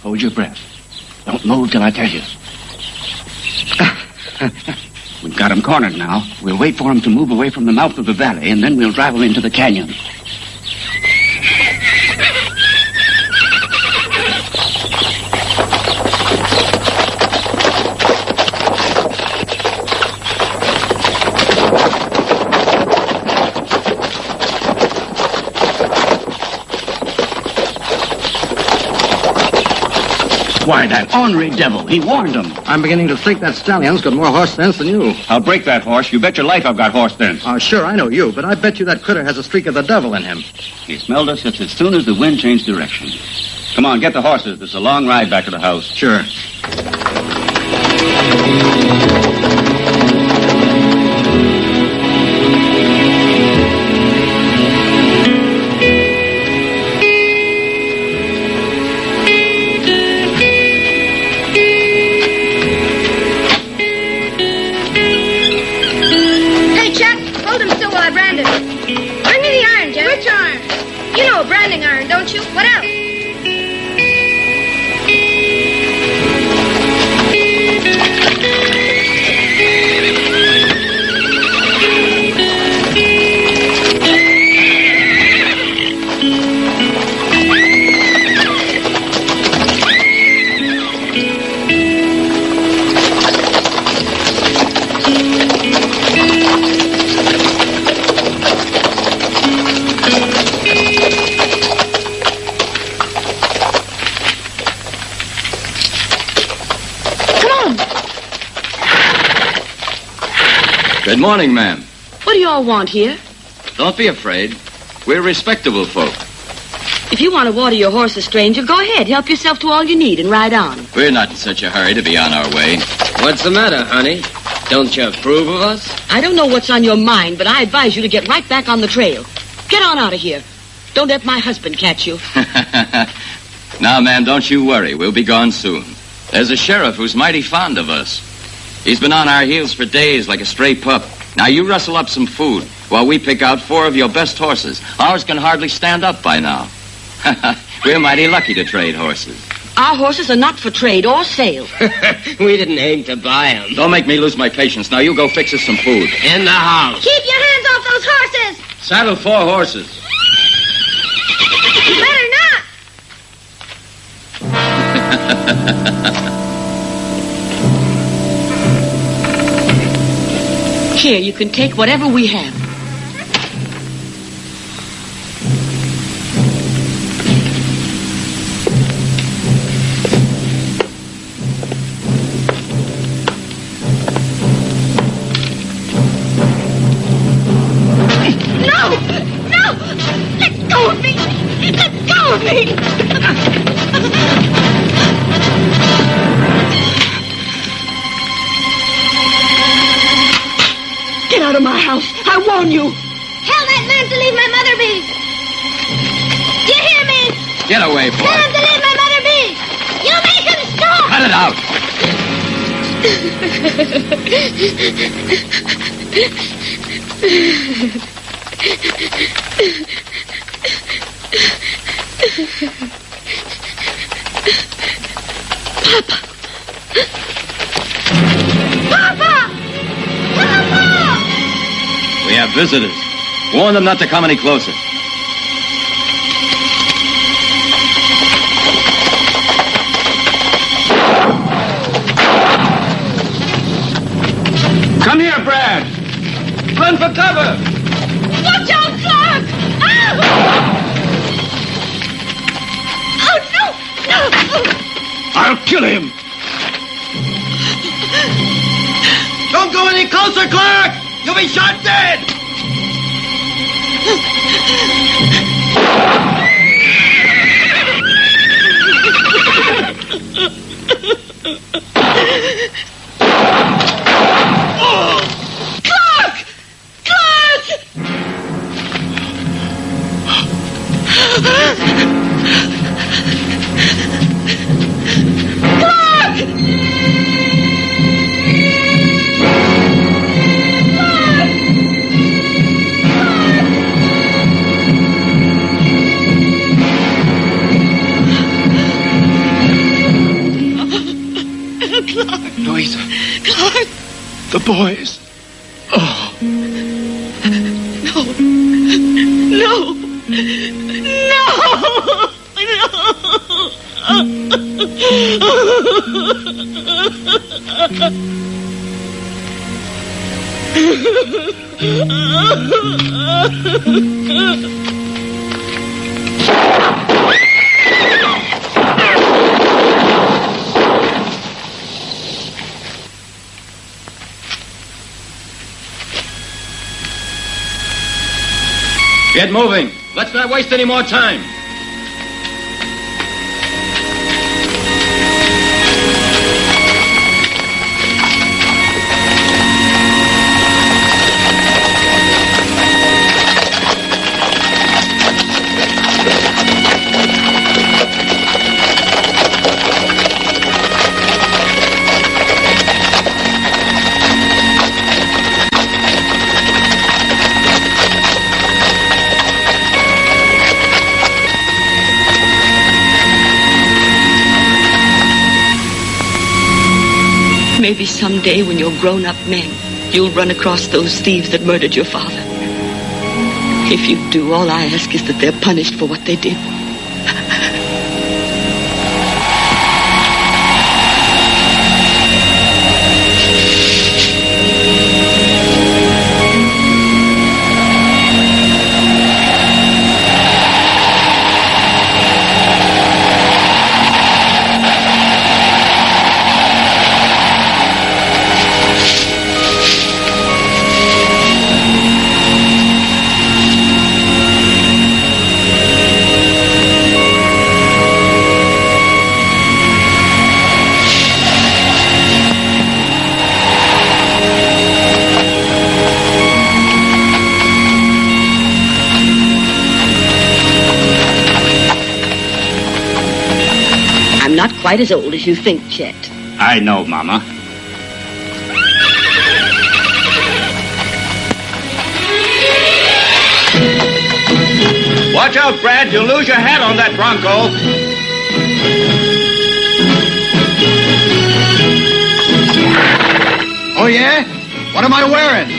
Hold your breath. Don't move till I tell you. We've got him cornered now. We'll wait for him to move away from the mouth of the valley, and then we'll drive him into the canyon. Why, that ornery devil. He warned them. I'm beginning to think that stallion's got more horse sense than you. I'll break that horse. You bet your life I've got horse sense. Oh, sure, I know you, but I bet you that critter has a streak of the devil in him. He smelled us just as soon as the wind changed direction. Come on, get the horses. It's a long ride back to the house. Sure. Don't you? What else? Good morning, ma'am. What do you all want here? Don't be afraid. We're respectable folk. If you want to water your horse, a stranger, go ahead. Help yourself to all you need and ride on. We're not in such a hurry to be on our way. What's the matter, honey? Don't you approve of us? I don't know what's on your mind, but I advise you to get right back on the trail. Get on out of here. Don't let my husband catch you. Now, ma'am, don't you worry. We'll be gone soon. There's a sheriff who's mighty fond of us. He's been on our heels for days like a stray pup. Now, you rustle up some food while we pick out 4 of your best horses. Ours can hardly stand up by now. We're mighty lucky to trade horses. Our horses are not for trade or sale. We didn't aim to buy them. Don't make me lose my patience. Now, you go fix us some food. In the house. Keep your hands off those horses! Saddle 4 horses. You better not! Here, you can take whatever we have. Get out of my house. I warn you. Tell that man to leave my mother be. You hear me? Get away, boy. Tell him to leave my mother be. You make him stop. Cut it out. Papa! Papa! We have visitors. Warn them not to come any closer. Come here, Brad. Run for cover. Watch out, Clark! Oh! Oh, no! No! I'll kill him. Don't go any closer, Clark! You'll be shot dead! Clark! Clark! Louisa. Clark! The boys. Oh. No! No! Get moving. Let's not waste any more time. Maybe someday when you're grown-up men, you'll run across those thieves that murdered your father. If you do, all I ask is that they're punished for what they did. Not quite as old as you think, Chet. I know, Mama. Watch out, Brad. You'll lose your hat on that Bronco. Oh, yeah? What am I wearing?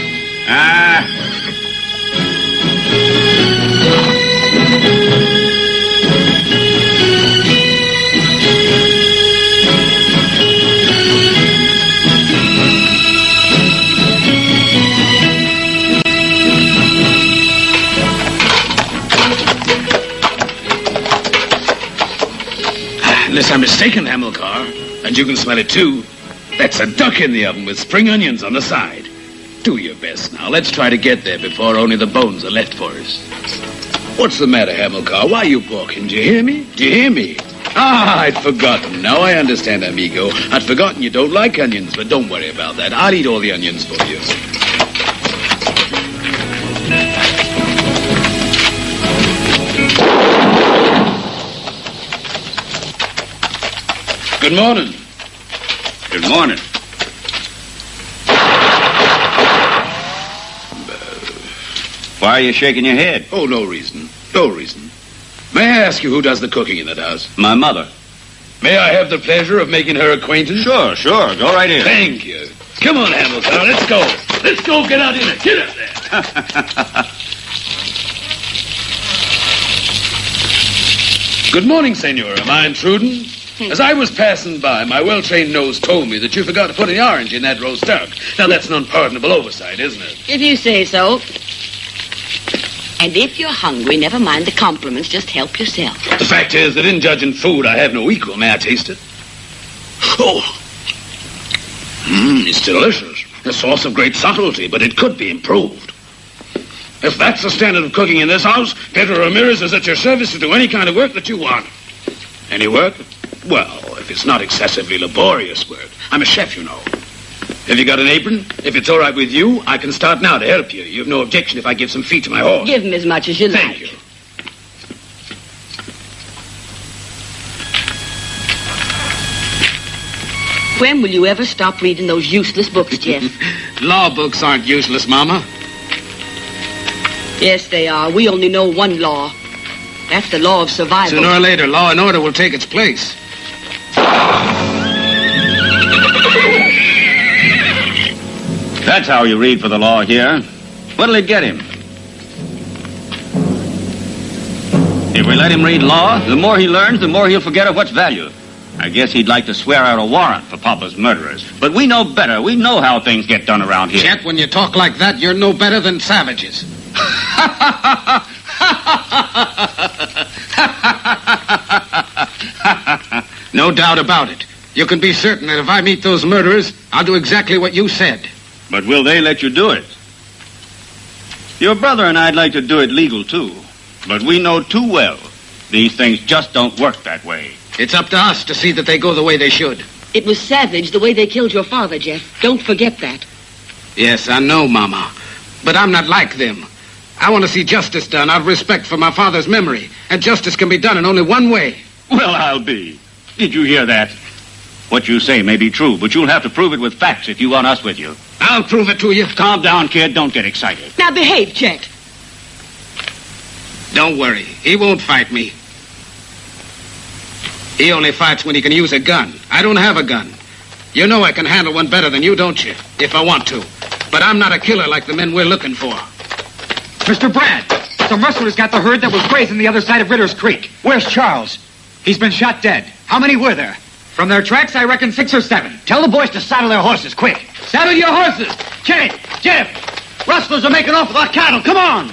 mistaken, Hamilcar. And you can smell it, too. That's a duck in the oven with spring onions on the side. Do your best now. Let's try to get there before only the bones are left for us. What's the matter, Hamilcar? Why are you balking? Do you hear me? Do you hear me? Ah, I'd forgotten. Now I understand, amigo. I'd forgotten you don't like onions, but don't worry about that. I'll eat all the onions for you. Good morning. Good morning. Why are you shaking your head? Oh, no reason. No reason. May I ask you who does the cooking in that house? My mother. May I have the pleasure of making her acquaintance? Sure. Go right in. Thank you. Come on, Hamilcar. Let's go. Let's go. Get out in there. Get up there. Good morning, senor. Am I intruding? As I was passing by, my well-trained nose told me that you forgot to put an orange in that roast duck. Now, that's an unpardonable oversight, isn't it? If you say so. And if you're hungry, never mind the compliments. Just help yourself. The fact is that in judging food, I have no equal. May I taste it? Oh. It's delicious. A sauce of great subtlety, but it could be improved. If that's the standard of cooking in this house, Pedro Ramirez is at your service to do any kind of work that you want. Any work? Well, if it's not excessively laborious work. I'm a chef, you know. Have you got an apron? If it's all right with you, I can start now to help you. You have no objection if I give some feed to my horse. Give him as much as you like. Thank you. When will you ever stop reading those useless books, Jeff? Law books aren't useless, Mama. Yes, they are. We only know one law. That's the law of survival. Sooner or later, law and order will take its place. That's how you read for the law here. What'll it get him? If we let him read law, the more he learns, the more he'll forget of what's value. I guess he'd like to swear out a warrant for Papa's murderers. But we know better. We know how things get done around here. Chet, when you talk like that, you're no better than savages. No doubt about it. You can be certain that if I meet those murderers, I'll do exactly what you said. But will they let you do it? Your brother and I'd like to do it legal, too. But we know too well these things just don't work that way. It's up to us to see that they go the way they should. It was savage the way they killed your father, Jeff. Don't forget that. Yes, I know, Mama. But I'm not like them. I want to see justice done out of respect for my father's memory. And justice can be done in only one way. Well, I'll be. Did you hear that? What you say may be true, but you'll have to prove it with facts if you want us with you. I'll prove it to you. Calm down, kid. Don't get excited. Now behave, Chet. Don't worry. He won't fight me. He only fights when he can use a gun. I don't have a gun. You know I can handle one better than you, don't you? If I want to. But I'm not a killer like the men we're looking for. Mr. Brand, some rustlers got the herd that was grazing the other side of Ritter's Creek. Where's Charles? He's been shot dead. How many were there? From their tracks, I reckon 6 or 7. Tell the boys to saddle their horses, quick. Saddle your horses! Jenny, Jeff, rustlers are making off with our cattle. Come on.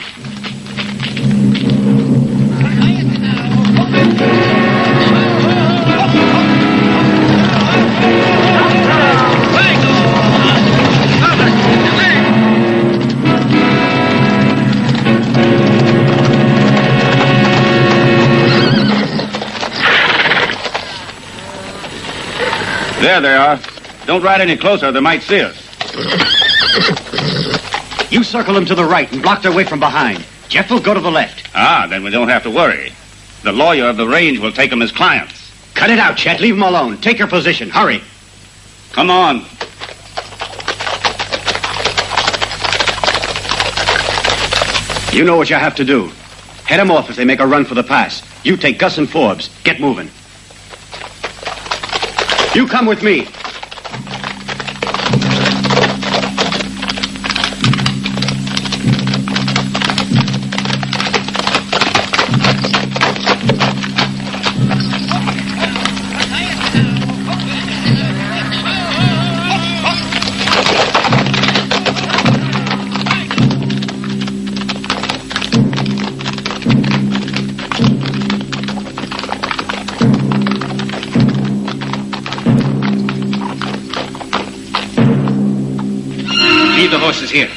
There they are. Don't ride any closer. They might see us. You circle them to the right and block their way from behind. Jeff will go to the left. Ah, then we don't have to worry. The lawyer of the range will take them as clients. Cut it out, Chet. Leave them alone. Take your position. Hurry. Come on. You know what you have to do. Head them off as they make a run for the pass. You take Gus and Forbes. Get moving. You come with me. the horses here.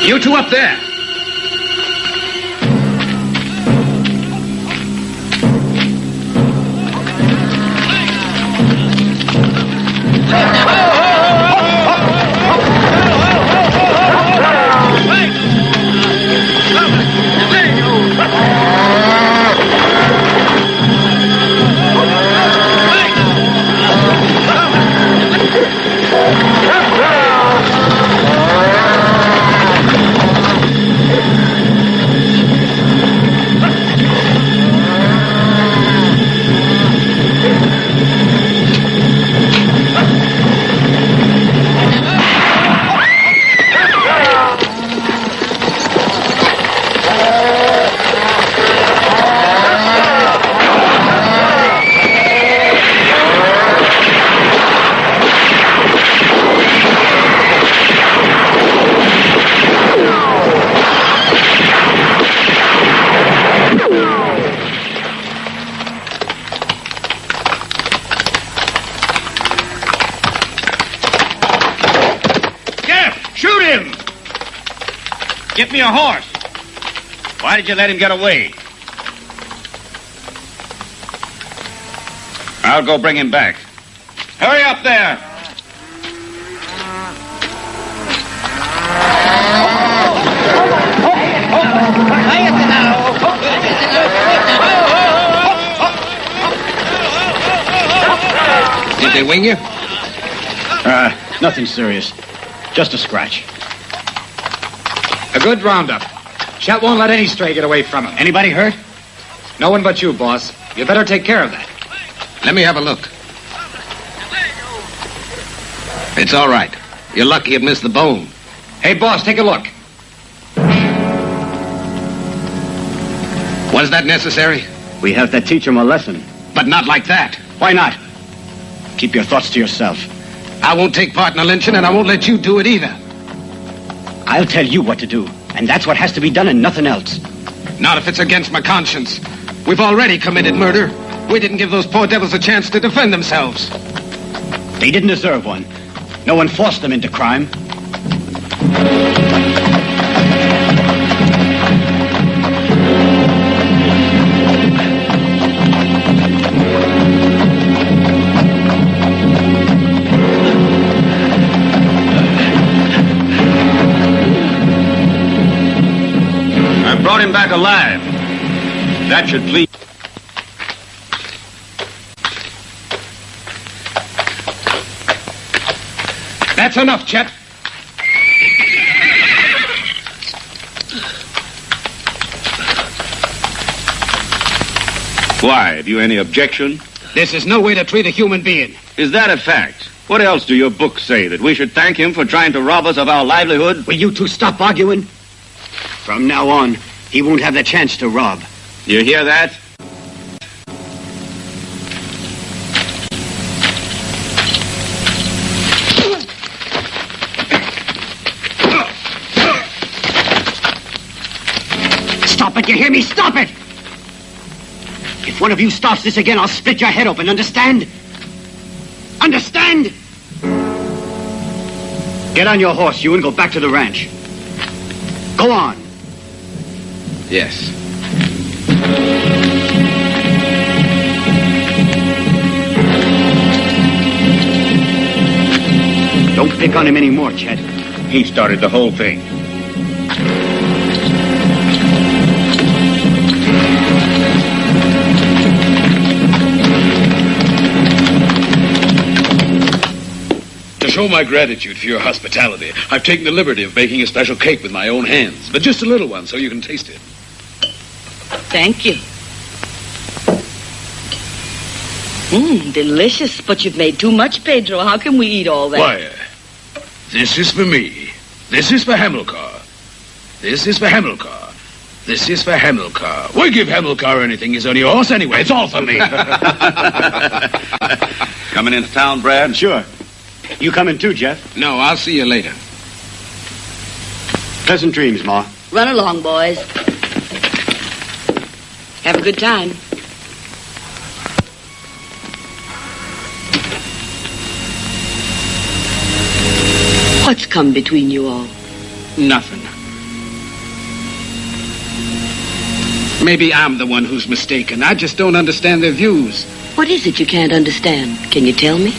You two up there. Get me a horse. Why did you let him get away? I'll go bring him back. Hurry up there. Did they wing you? Nothing serious. Just a scratch. A good roundup. Chet won't let any stray get away from him. Anybody hurt? No one but you, boss. You better take care of that. Let me have a look. It's all right. You're lucky it missed the bone. Hey, boss, take a look. Was that necessary? We have to teach him a lesson. But not like that. Why not? Keep your thoughts to yourself. I won't take part in a lynching, and I won't let you do it either. I'll tell you what to do, and that's what has to be done and nothing else. Not if it's against my conscience. We've already committed murder. We didn't give those poor devils a chance to defend themselves. They didn't deserve one. No one forced them into crime. Brought him back alive. That should please. That's enough, Chet. Why? Have you any objection? This is no way to treat a human being. Is that a fact? What else do your books say? That we should thank him for trying to rob us of our livelihood? Will you two stop arguing? From now on, he won't have the chance to rob. You hear that? Stop it, you hear me? Stop it! If one of you stops this again, I'll split your head open, understand? Understand? Get on your horse, you, and go back to the ranch. Go on. Yes. Don't pick on him anymore, Chet. He started the whole thing. show my gratitude for your hospitality, I've taken the liberty of baking a special cake with my own hands. But just a little one so you can taste it. Thank you. Delicious, but you've made too much, Pedro. How can we eat all that? Why, this is for me. This is for Hamilcar. This is for Hamilcar. This is for Hamilcar. Why give Hamilcar anything? He's only a horse anyway. It's all for me. Coming into town, Brad? Sure. You coming too, Jeff? No, I'll see you later. Pleasant dreams, Ma. Run along, boys. Have a good time. What's come between you all? Nothing. Maybe I'm the one who's mistaken. I just don't understand their views. What is it you can't understand? Can you tell me?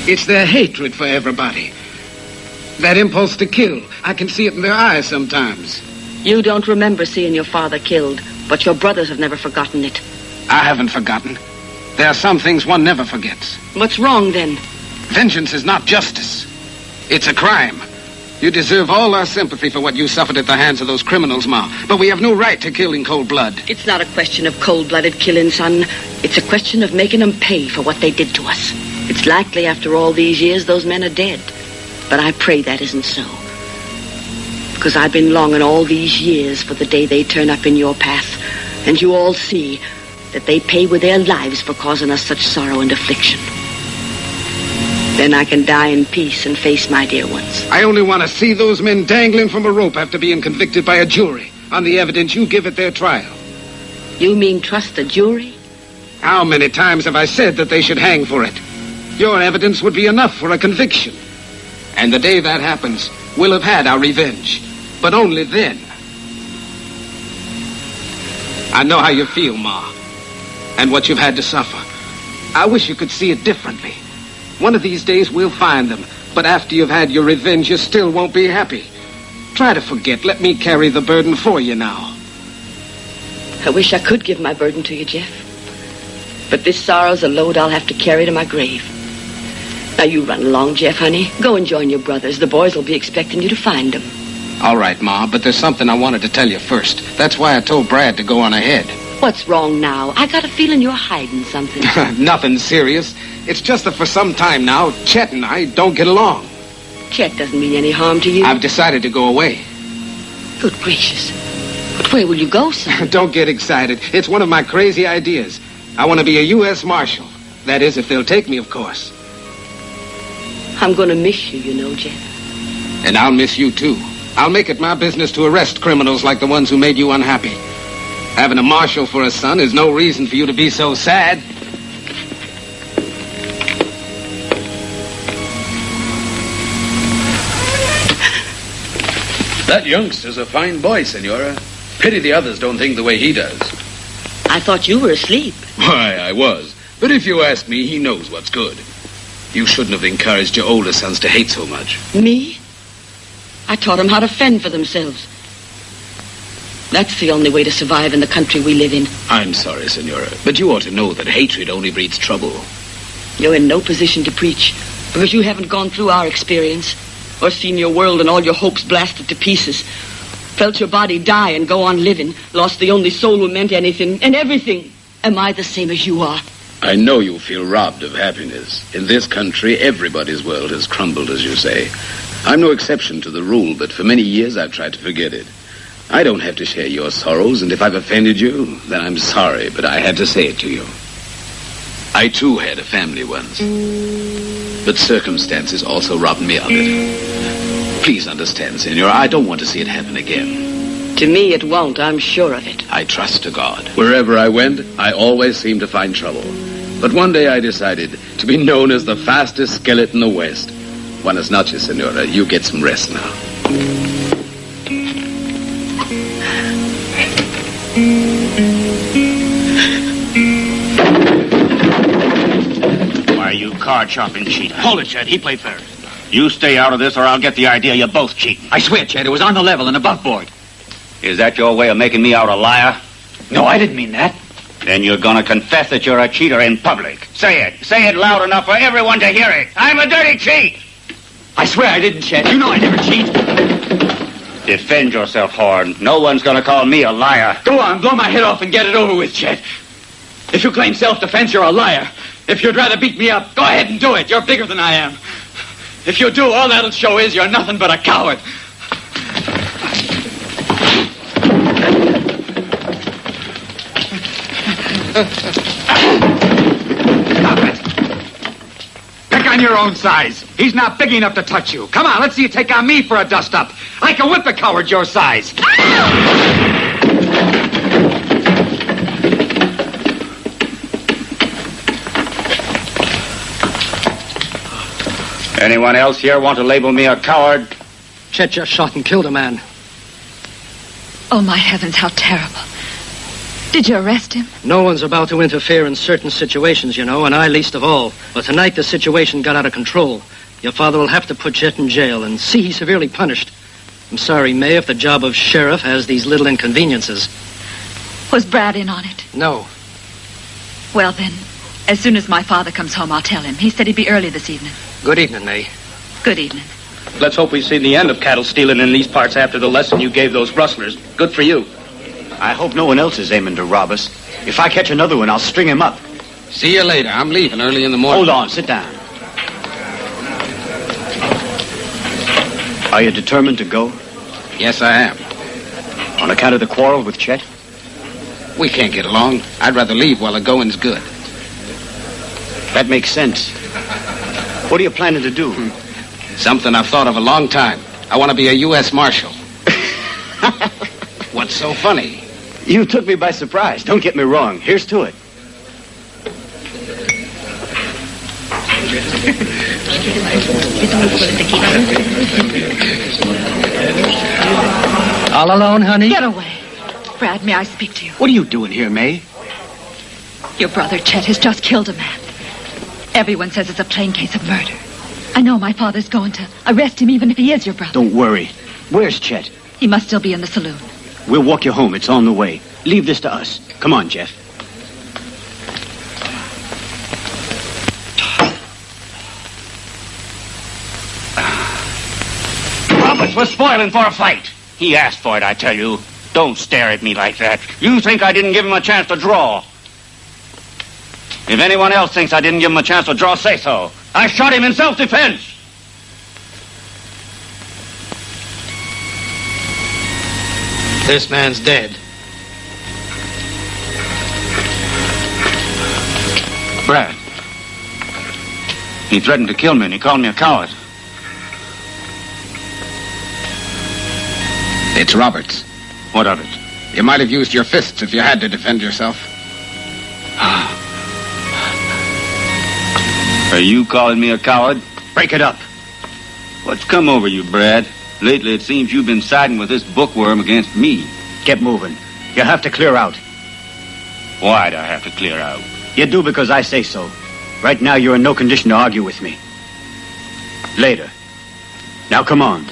It's their hatred for everybody. That impulse to kill. I can see it in their eyes sometimes. You don't remember seeing your father killed, but your brothers have never forgotten it. I haven't forgotten. There are some things one never forgets. What's wrong, then? Vengeance is not justice. It's a crime. You deserve all our sympathy for what you suffered at the hands of those criminals, Ma. But we have no right to kill in cold blood. It's not a question of cold-blooded killing, son. It's a question of making them pay for what they did to us. It's likely after all these years those men are dead. But I pray that isn't so. Because I've been longing all these years for the day they turn up in your path. And you all see that they pay with their lives for causing us such sorrow and affliction. Then I can die in peace and face my dear ones. I only want to see those men dangling from a rope after being convicted by a jury on the evidence you give at their trial. You mean trust the jury? How many times have I said that they should hang for it? Your evidence would be enough for a conviction. And the day that happens, we'll have had our revenge. But only then. I know how you feel, Ma, and what you've had to suffer. I wish you could see it differently. One of these days we'll find them, but after you've had your revenge, you still won't be happy. Try to forget. Let me carry the burden for you now. I wish I could give my burden to you, Jeff. But this sorrow's a load I'll have to carry to my grave. Now you run along, Jeff, honey. Go and join your brothers. The boys will be expecting you to find them. All right, Ma, but there's something I wanted to tell you first. That's why I told Brad to go on ahead. What's wrong now? I got a feeling you're hiding something. Nothing serious. It's just that for some time now, Chet and I don't get along. Chet doesn't mean any harm to you. I've decided to go away. Good gracious. But where will you go, son? Don't get excited. It's one of my crazy ideas. I want to be a U.S. Marshal. That is, if they'll take me, of course. I'm going to miss you, you know, Jeff. And I'll miss you, too. I'll make it my business to arrest criminals like the ones who made you unhappy. Having a marshal for a son is no reason for you to be so sad. That youngster's a fine boy, Senora. Pity the others don't think the way he does. I thought you were asleep. Why, I was. But if you ask me, he knows what's good. You shouldn't have encouraged your older sons to hate so much. Me? I taught them how to fend for themselves. That's the only way to survive in the country we live in. I'm sorry, Senora, but you ought to know that hatred only breeds trouble. You're in no position to preach, because you haven't gone through our experience, or seen your world and all your hopes blasted to pieces, felt your body die and go on living, lost the only soul who meant anything, and everything. Am I the same as you are? I know you feel robbed of happiness. In this country, everybody's world has crumbled, as you say. I'm no exception to the rule, but for many years I've tried to forget it. I don't have to share your sorrows, and if I've offended you, then I'm sorry, but I had to say it to you. I, too, had a family once. But circumstances also robbed me of it. Please understand, Senor, I don't want to see it happen again. To me, it won't. I'm sure of it. I trust to God. Wherever I went, I always seemed to find trouble. But one day I decided to be known as the fastest skeleton in the West. Buenas noches, Senora. You get some rest now. Why, you card-chopping cheater. Hold it, Chet. He played fair. You stay out of this, or I'll get the idea you're both cheating. I swear, Chet, it was on the level and above board. Is that your way of making me out a liar? No, I didn't mean that. Then you're going to confess that you're a cheater in public. Say it. Say it loud enough for everyone to hear it. I'm a dirty cheat. I swear I didn't, Chet. You know I never cheat. Defend yourself, Horn. No one's going to call me a liar. Go on, blow my head off and get it over with, Chet. If you claim self-defense, you're a liar. If you'd rather beat me up, go ahead and do it. You're bigger than I am. If you do, all that'll show is you're nothing but a coward. Stop it. Pick on your own size. He's not big enough to touch you. Come on, let's see you take on me for a dust-up. I can whip a coward your size. Anyone else here want to label me a coward? Chet just shot and killed a man. Oh, my heavens, how terrible. Did you arrest him? No one's about to interfere in certain situations, you know, and I least of all. But tonight the situation got out of control. Your father will have to put Chet in jail and see he's severely punished. I'm sorry, May, if the job of sheriff has these little inconveniences. Was Brad in on it? No. Well, then, as soon as my father comes home, I'll tell him. He said he'd be early this evening. Good evening, May. Good evening. Let's hope we see the end of cattle stealing in these parts after the lesson you gave those rustlers. Good for you. I hope no one else is aiming to rob us. If I catch another one, I'll string him up. See you later. I'm leaving early in the morning. Hold on, sit down. Are you determined to go? Yes, I am. On account of the quarrel with Chet? We can't get along. I'd rather leave while the going's good. That makes sense. What are you planning to do? Something I've thought of a long time. I want to be a U.S. Marshal. What's so funny? You took me by surprise. Don't get me wrong. Here's to it. All alone, honey? Get away. Brad, may I speak to you? What are you doing here, May? Your brother, Chet, has just killed a man. Everyone says it's a plain case of murder. I know my father's going to arrest him even if he is your brother. Don't worry. Where's Chet? He must still be in the saloon. We'll walk you home. It's on the way. Leave this to us. Come on, Jeff. Roberts was spoiling for a fight. He asked for it, I tell you. Don't stare at me like that. You think I didn't give him a chance to draw. If anyone else thinks I didn't give him a chance to draw, say so. I shot him in self-defense. This man's dead. Brad. He threatened to kill me and he called me a coward. It's Roberts. What of it? You might have used your fists if you had to defend yourself. Are you calling me a coward? Break it up. What's come over you, Brad? Lately, it seems you've been siding with this bookworm against me. Get moving. You have to clear out. Why'd I have to clear out? You do because I say so. Right now, you're in no condition to argue with me. Later. Now, come on.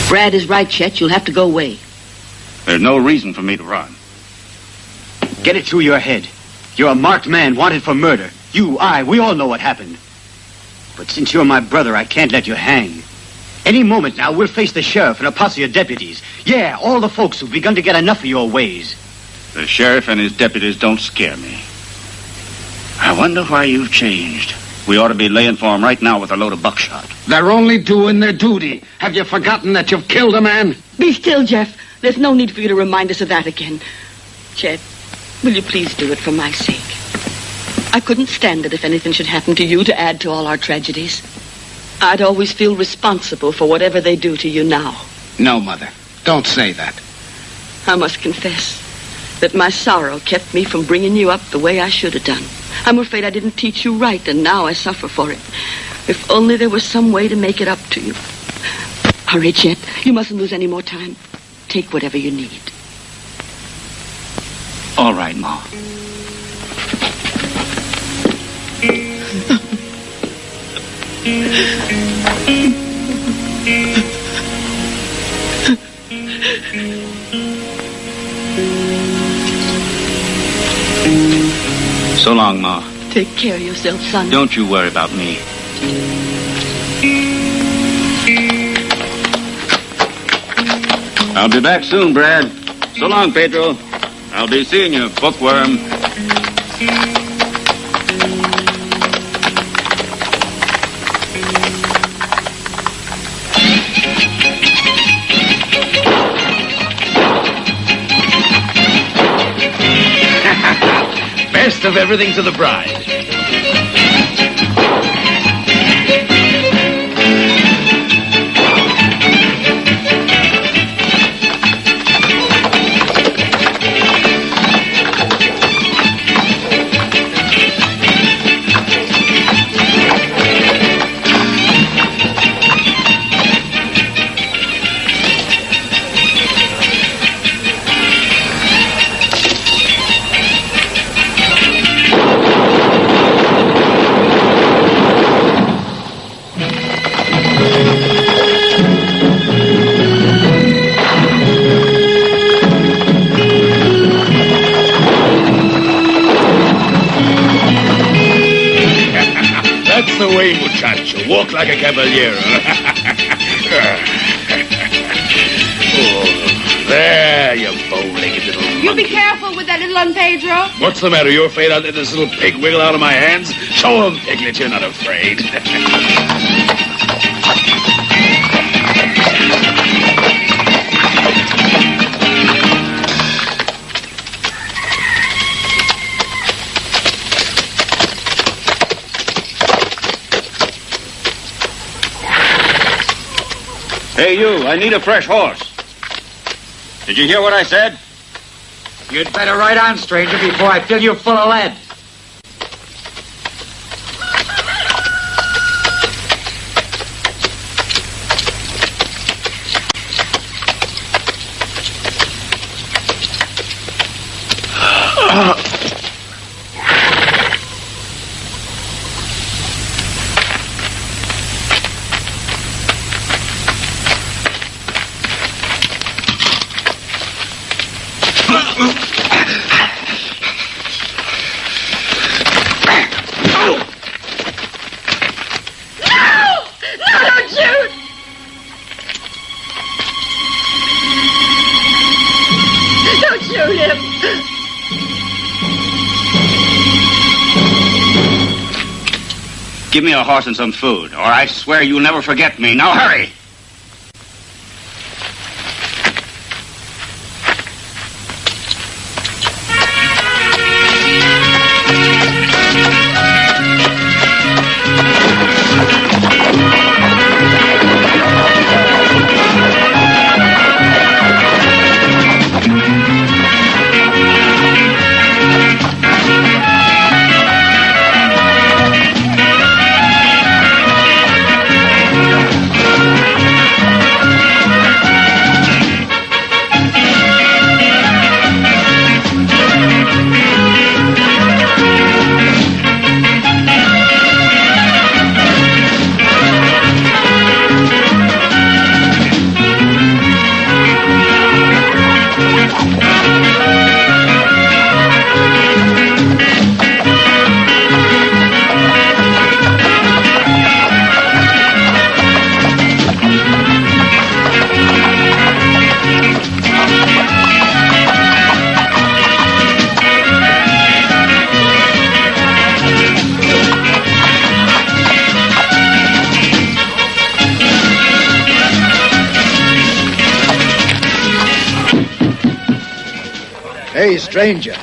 Brad is right, Chet. You'll have to go away. There's no reason for me to run. Get it through your head. You're a marked man wanted for murder. You, we all know what happened. But since you're my brother, I can't let you hang. Any moment now, we'll face the sheriff and a posse of deputies. Yeah, all the folks who've begun to get enough of your ways. The sheriff and his deputies don't scare me. I wonder why you've changed. We ought to be laying for him right now with a load of buckshot. They're only doing their duty. Have you forgotten that you've killed a man? Be still, Jeff. There's no need for you to remind us of that again. Chet, will you please do it for my sake? I couldn't stand it if anything should happen to you to add to all our tragedies. I'd always feel responsible for whatever they do to you now. No, Mother. Don't say that. I must confess that my sorrow kept me from bringing you up the way I should have done. I'm afraid I didn't teach you right, and now I suffer for it. If only there was some way to make it up to you. Hurry, Chet. You mustn't lose any more time. Take whatever you need. All right, Ma. So long, Ma. Take care of yourself, son. Don't you worry about me. I'll be back soon, Brad. So long, Pedro. I'll be seeing you, bookworm. Best of everything to the bride. That's the way, muchacho. Walk like a caballero. Oh, there, you bow-legged little monkey. You be careful with that little one, Pedro. What's the matter? You're afraid I'll let this little pig wiggle out of my hands? Show him, Piglet, you're not afraid. Hey, you, I need a fresh horse. Did you hear what I said? You'd better ride on, stranger, before I fill you full of lead. Give me a horse and some food, or I swear you'll never forget me. Now hurry! Hey, stranger.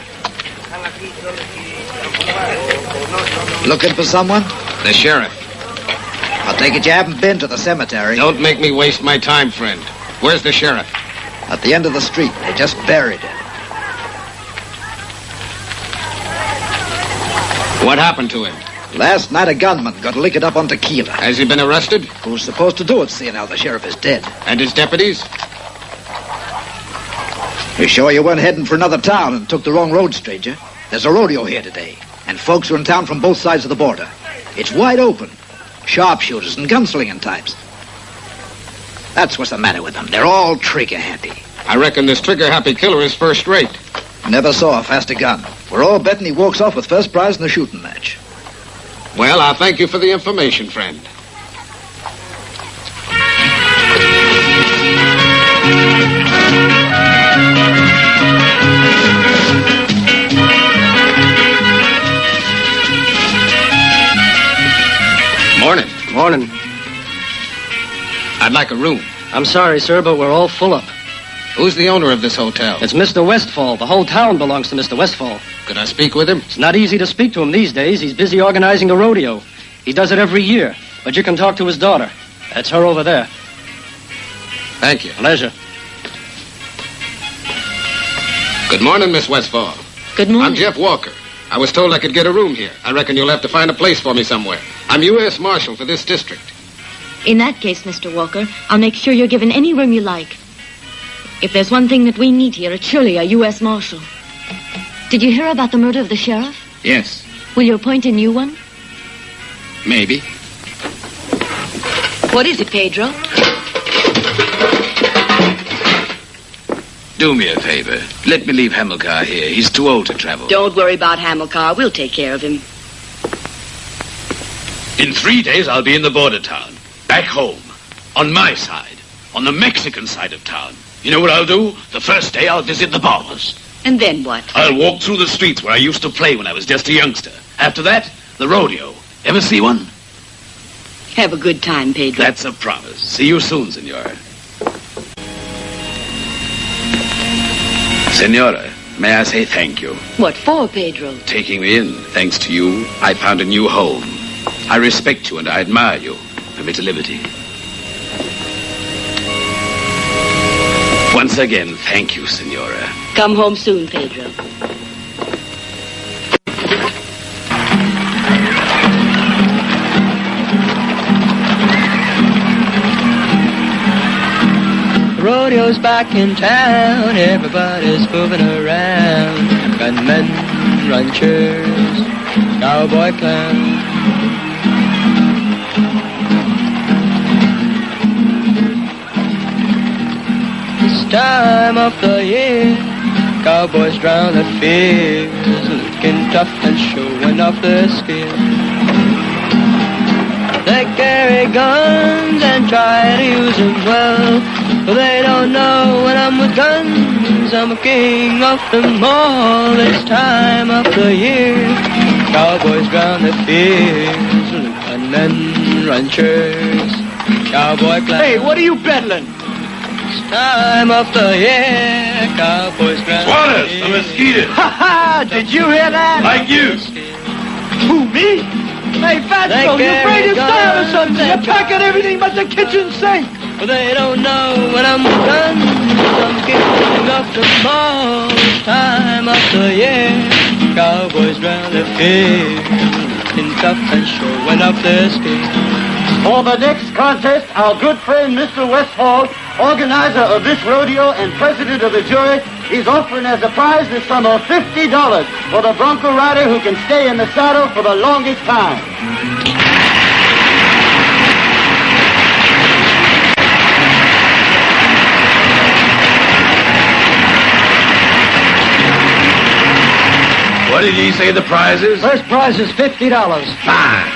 Looking for someone? The sheriff. I take it you haven't been to the cemetery. Don't make me waste my time, friend. Where's the sheriff? At the end of the street. They just buried him. What happened to him? Last night, a gunman got liquored up on tequila. Has he been arrested? Who's supposed to do it, seeing how the sheriff is dead? And his deputies? You sure you weren't heading for another town and took the wrong road, stranger? There's a rodeo here today, and folks are in town from both sides of the border. It's wide open. Sharpshooters and gunslinging types. That's what's the matter with them. They're all trigger-happy. I reckon this trigger-happy killer is first rate. Never saw a faster gun. We're all betting he walks off with first prize in the shooting match. Well, I thank you for the information, friend. Morning. Morning. I'd like a room. I'm sorry, sir, but we're all full up. Who's the owner of this hotel? It's Mr. Westfall. The whole town belongs to Mr. Westfall. Could I speak with him? It's not easy to speak to him these days. He's busy organizing a rodeo. He does it every year. But you can talk to his daughter. That's her over there. Thank you. Pleasure. Good morning, Miss Westfall. Good morning. I'm Jeff Walker. I was told I could get a room here. I reckon you'll have to find a place for me somewhere. I'm U.S. Marshal for this district. In that case, Mr. Walker, I'll make sure you're given any room you like. If there's one thing that we need here, it's surely a U.S. Marshal. Did you hear about the murder of the sheriff? Yes, Will you appoint a new one? maybe. What is it, Pedro? Do me a favor. Let me leave Hamilcar here. He's too old to travel. Don't worry about Hamilcar. We'll take care of him. In 3 days, I'll be in the border town. Back home. On my side. On the Mexican side of town. You know what I'll do? The first day, I'll visit the bars. And then what? I'll walk through the streets where I used to play when I was just a youngster. After that, the rodeo. Ever see one? Have a good time, Pedro. That's a promise. See you soon, Senora. Senora, may I say thank you? What for, Pedro? Taking me in. Thanks to you, I found a new home. I respect you and I admire you. Permit a liberty. Once again, thank you, Senora. Come home soon, Pedro. Rodeo's back in town, everybody's moving around. Gunmen, ranchers, cowboy clowns. This time of the year, cowboys drown their fears, looking tough and showing off their skill. They carry guns and try to use them well, but they don't know when I'm with guns, I'm a king of them all. This time of the year, cowboys drown their fears, gunmen, ranchers, cowboy clowns. Hey, what are you peddling? This time of the year, cowboys drown Suarez, the mosquito. Ha ha! Did you hear that? Like you. Who, me? Hey, Fatso, you afraid to style or something? You're packing everything but the kitchen sink. But they don't know when I'm with guns, I'm king of the ball. This time of the year, cowboys drown their fears, looking tough and showing off their skills. For the next contest, our good friend Mr. Westfall, organizer of this rodeo and president of the jury, is offering as a prize the sum of $50 for the bronco rider who can stay in the saddle for the longest time. What did he say the prize is? First prize is $50. Fine.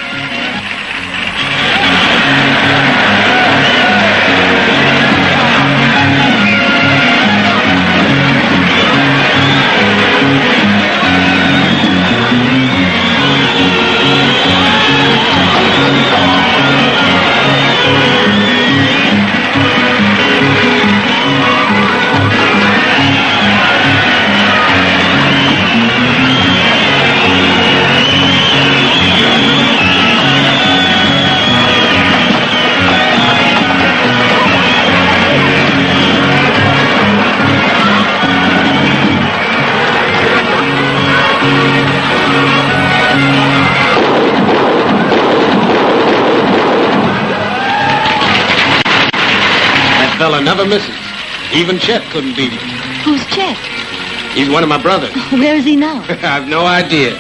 Fella never misses. Even Chet couldn't beat him. Who's Chet? He's one of my brothers. Where is he now? I've no idea.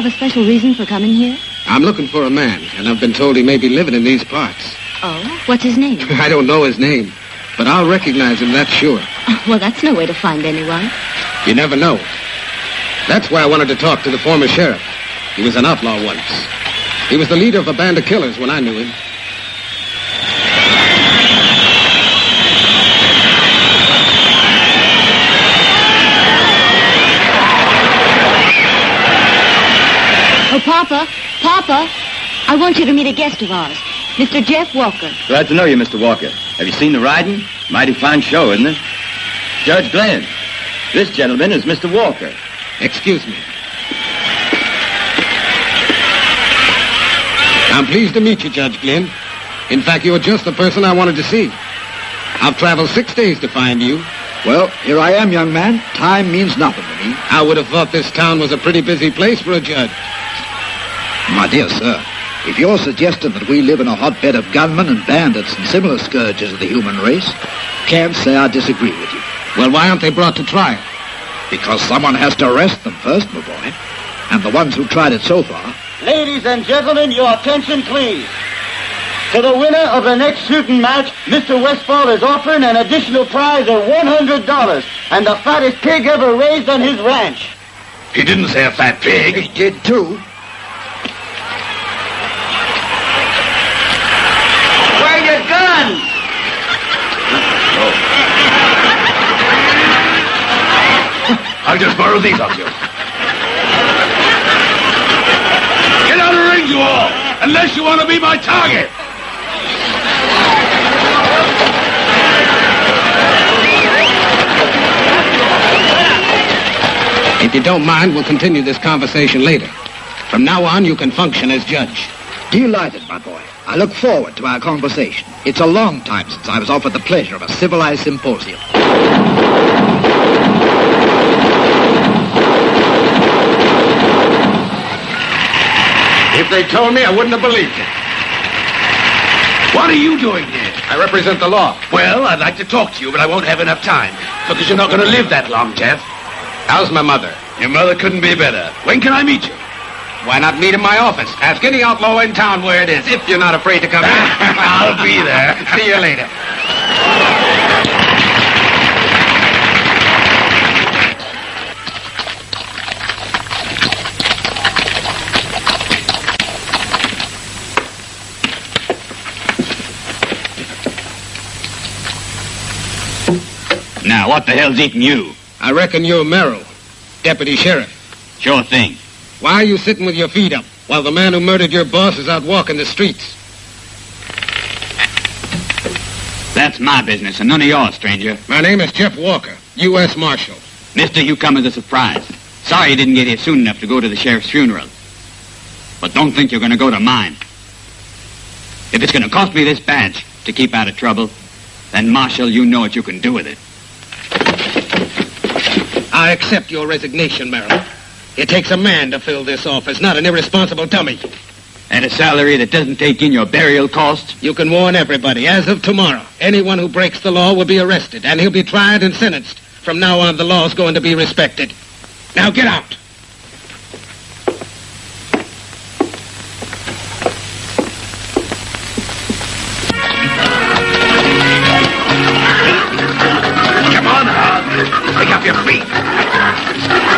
have a special reason for coming here? I'm looking for a man, and I've been told he may be living in these parts. Oh? What's his name? I don't know his name, but I'll recognize him, that's sure. Well, that's no way to find anyone. You never know. That's why I wanted to talk to the former sheriff. He was an outlaw once. He was the leader of a band of killers when I knew him. Oh, Papa, I want you to meet a guest of ours, Mr. Jeff Walker. Glad to know you, Mr. Walker. Have you seen the riding? Mighty fine show, isn't it? Judge Glenn, this gentleman is Mr. Walker. Excuse me. I'm pleased to meet you, Judge Glenn. In fact, you're just the person I wanted to see. I've traveled 6 days to find you. Well, here I am, young man. Time means nothing to me. I would have thought this town was a pretty busy place for a judge. My dear sir, if you're suggesting that we live in a hotbed of gunmen and bandits and similar scourges of the human race, can't say I disagree with you. Well, why aren't they brought to trial? Because someone has to arrest them first, my boy. And the ones who've tried it so far. Ladies and gentlemen, your attention, please. To the winner of the next shooting match, Mr. Westfall is offering an additional prize of $100 and the fattest pig ever raised on his ranch. He didn't say a fat pig. He did, too. Where are your guns? I'll just borrow these off you. Get out of the ring, you all, unless you want to be my target. If you don't mind, we'll continue this conversation later. From now on, you can function as judge. Delighted, my boy. I look forward to our conversation. It's a long time since I was offered the pleasure of a civilized symposium. If they told me, I wouldn't have believed it. What are you doing here? I represent the law. Well, I'd like to talk to you, but I won't have enough time. Because you're not going to live that long, Jeff. How's my mother? Your mother couldn't be better. When can I meet you? Why not meet in my office? Ask any outlaw in town where it is, if you're not afraid to come in. I'll be there. See you later. Now, what the hell's eating you? I reckon you're Merrill, deputy sheriff. Sure thing. Why are you sitting with your feet up while the man who murdered your boss is out walking the streets? That's my business and none of yours, stranger. My name is Jeff Walker, U.S. Marshal. Mister, you come as a surprise. Sorry you didn't get here soon enough to go to the sheriff's funeral. But don't think you're going to go to mine. If it's going to cost me this badge to keep out of trouble, then, Marshal, you know what you can do with it. I accept your resignation, Merrill. It takes a man to fill this office, not an irresponsible dummy. At a salary that doesn't take in your burial costs? You can warn everybody, as of tomorrow, anyone who breaks the law will be arrested, and he'll be tried and sentenced. From now on, the law's going to be respected. Now get out. Come on, Hog. Pick up your feet.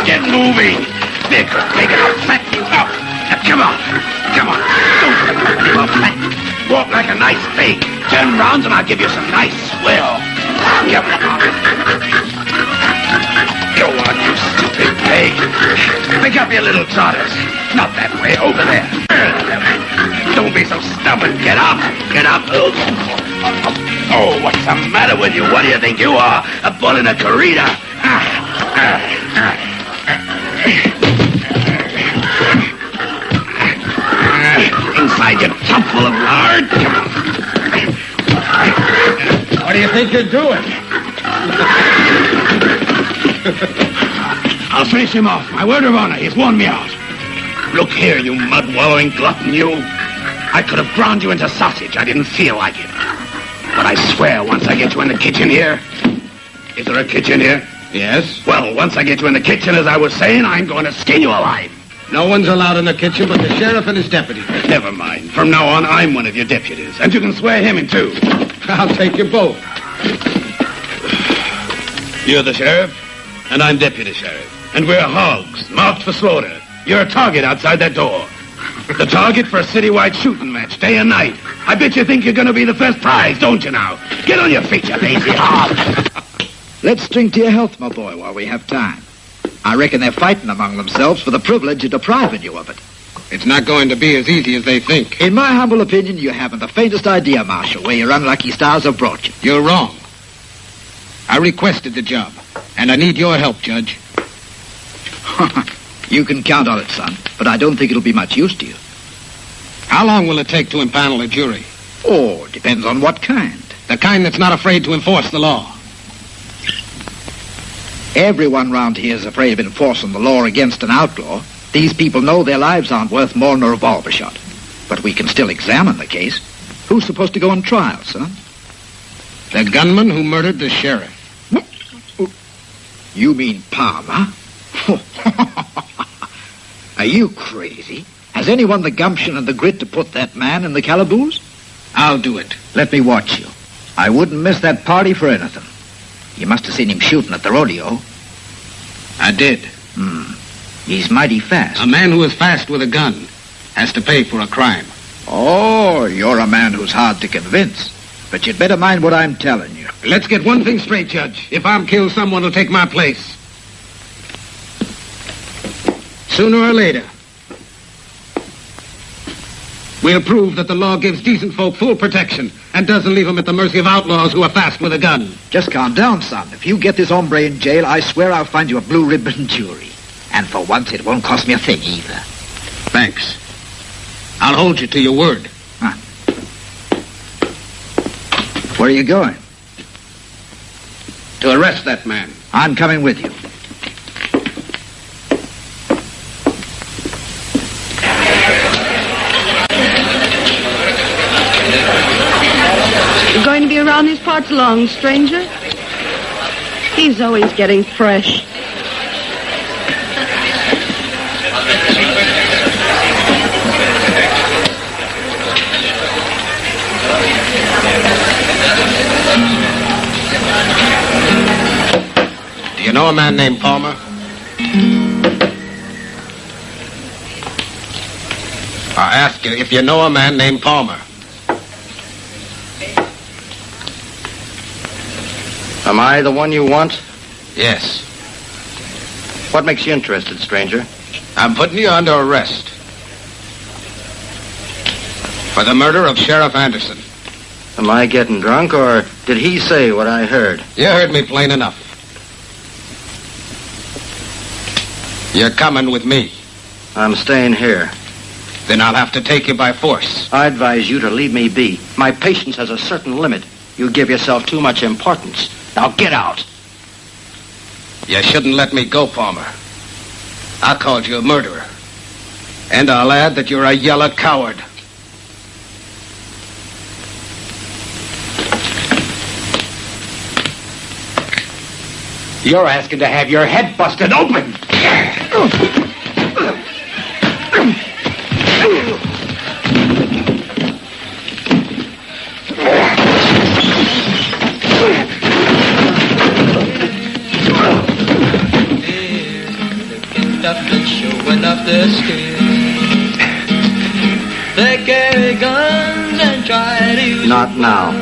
Get moving. They're gonna fatten you up. Now, come on. Come on. Don't let me fat. Walk like a nice pig. Turn round and I'll give you some nice swill. Come on. Go on, you stupid pig. Pick up your little trotters. Not that way, over there. Don't be so stubborn. Get up. Get up. Oh, what's the matter with you? What do you think you are? A bull in a corrida? Inside your tub full of lard. What do you think you're doing? I'll finish him off. My word of honor. He's worn me out. Look here, you mud-wallowing glutton, you. I could have ground you into sausage. I didn't feel like it. But I swear, once I get you in the kitchen here... Is there a kitchen here? Yes. Well, once I get you in the kitchen, as I was saying, I'm going to skin you alive. No one's allowed in the kitchen but the sheriff and his deputy. Never mind. From now on, I'm one of your deputies. And you can swear him in, too. I'll take you both. You're the sheriff, and I'm deputy sheriff. And we're hogs, marked for slaughter. You're a target outside that door. The target for a citywide shooting match, day and night. I bet you think you're going to be the first prize, don't you now? Get on your feet, you lazy hog. Let's drink to your health, my boy, while we have time. I reckon they're fighting among themselves for the privilege of depriving you of it. It's not going to be as easy as they think. In my humble opinion, you haven't the faintest idea, Marshal, where your unlucky stars have brought you. You're wrong. I requested the job, and I need your help, Judge. You can count on it, son, but I don't think it'll be much use to you. How long will it take to impanel a jury? Oh, it depends on what kind. The kind that's not afraid to enforce the law. Everyone round here is afraid of enforcing the law against an outlaw. These people know their lives aren't worth more than a revolver shot. But we can still examine the case. Who's supposed to go on trial, son? The gunman who murdered the sheriff. You mean Palmer? Are you crazy? Has anyone the gumption and the grit to put that man in the calaboose? I'll do it. Let me watch you. I wouldn't miss that party for anything. You must have seen him shooting at the rodeo. I did. He's mighty fast. A man who is fast with a gun has to pay for a crime. Oh, you're a man who's hard to convince. But you'd better mind what I'm telling you. Let's get one thing straight, Judge. If I'm killed, someone will take my place. Sooner or later, we'll prove that the law gives decent folk full protection and doesn't leave them at the mercy of outlaws who are fast with a gun. Just calm down, son. If you get this hombre in jail, I swear I'll find you a blue ribbon jury. And for once, it won't cost me a thing either. Thanks. I'll hold you to your word. Where are you going? To arrest that man. I'm coming with you. You going to be around these parts long, stranger? He's always getting fresh. Do you know a man named Palmer? I ask you if you know a man named Palmer. Am I the one you want? Yes. What makes you interested, stranger? I'm putting you under arrest for the murder of Sheriff Anderson. Am I getting drunk, or did he say what I heard? You heard me plain enough. You're coming with me. I'm staying here. Then I'll have to take you by force. I advise you to leave me be. My patience has a certain limit. You give yourself too much importance. Now get out. You shouldn't let me go, Palmer. I called you a murderer. And I'll add that you're a yellow coward. You're asking to have your head busted open. Showing up their skills. They carry guns and try to use Not now.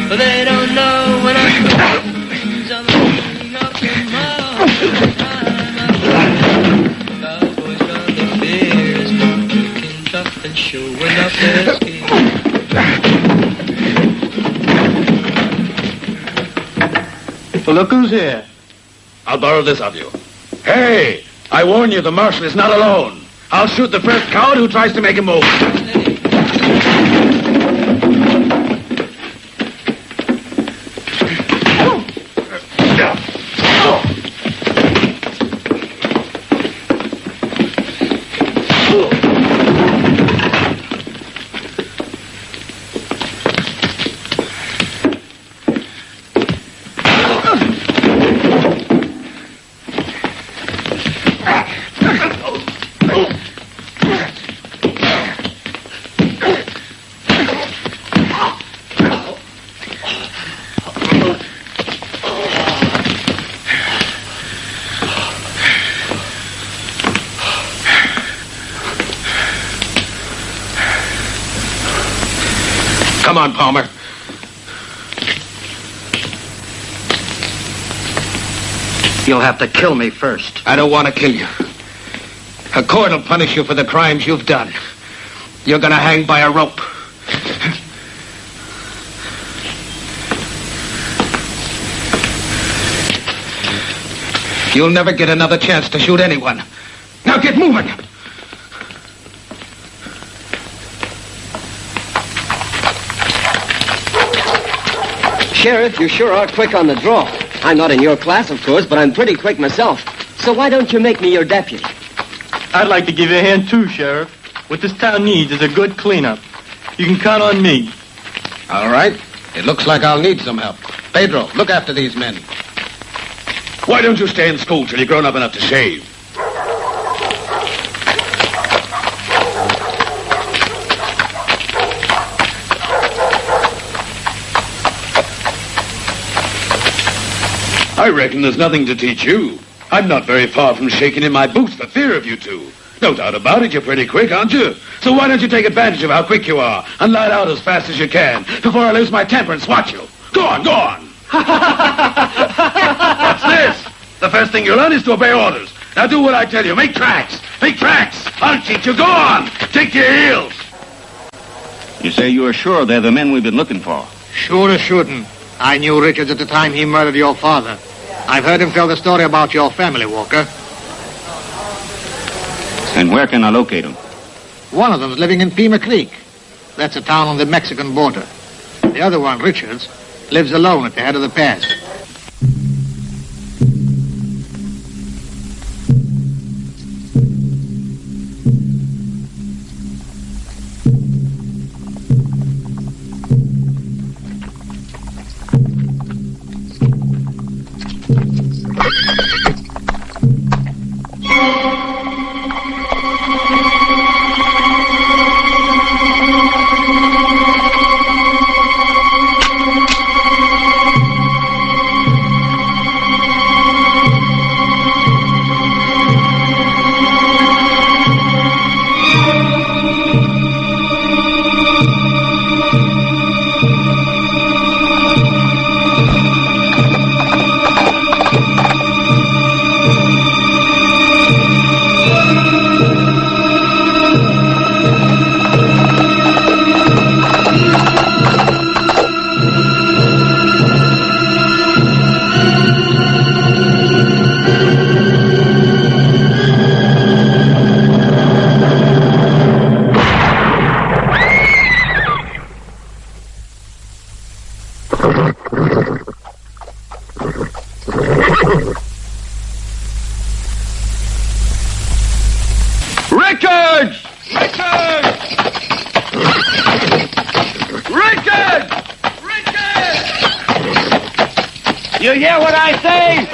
but they don't know when I'm king of them all. Cowboys run the fears, looking tough and showing up their skills. Well, look who's here. I'll borrow this of you. Hey! I warn you, the marshal is not alone. I'll shoot the first coward who tries to make a move. on, Palmer. You'll have to kill me first. I don't want to kill you. A court will punish you for the crimes you've done. You're going to hang by a rope. You'll never get another chance to shoot anyone. Now get moving. Sheriff, you sure are quick on the draw. I'm not in your class, of course, but I'm pretty quick myself. So why don't you make me your deputy? I'd like to give you a hand too, Sheriff. What this town needs is a good cleanup. You can count on me. All right. It looks like I'll need some help. Pedro, look after these men. Why don't you stay in school till you're grown up enough to shave? I reckon there's nothing to teach you. I'm not very far from shaking in my boots for fear of you two. No doubt about it, you're pretty quick, aren't you? So why don't you take advantage of how quick you are and light out as fast as you can before I lose my temper and swat you? Go on, go on. What's this? The first thing you learn is to obey orders. Now do what I tell you. Make tracks. Make tracks. I'll teach you. Go on. Take your heels. You say you are sure they're the men we've been looking for? Sure as shooting. I knew Richards at the time he murdered your father. I've heard him tell the story about your family, Walker. And where can I locate them? One of them's living in Pima Creek. That's a town on the Mexican border. The other one, Richards, lives alone at the head of the pass. You hear what I say?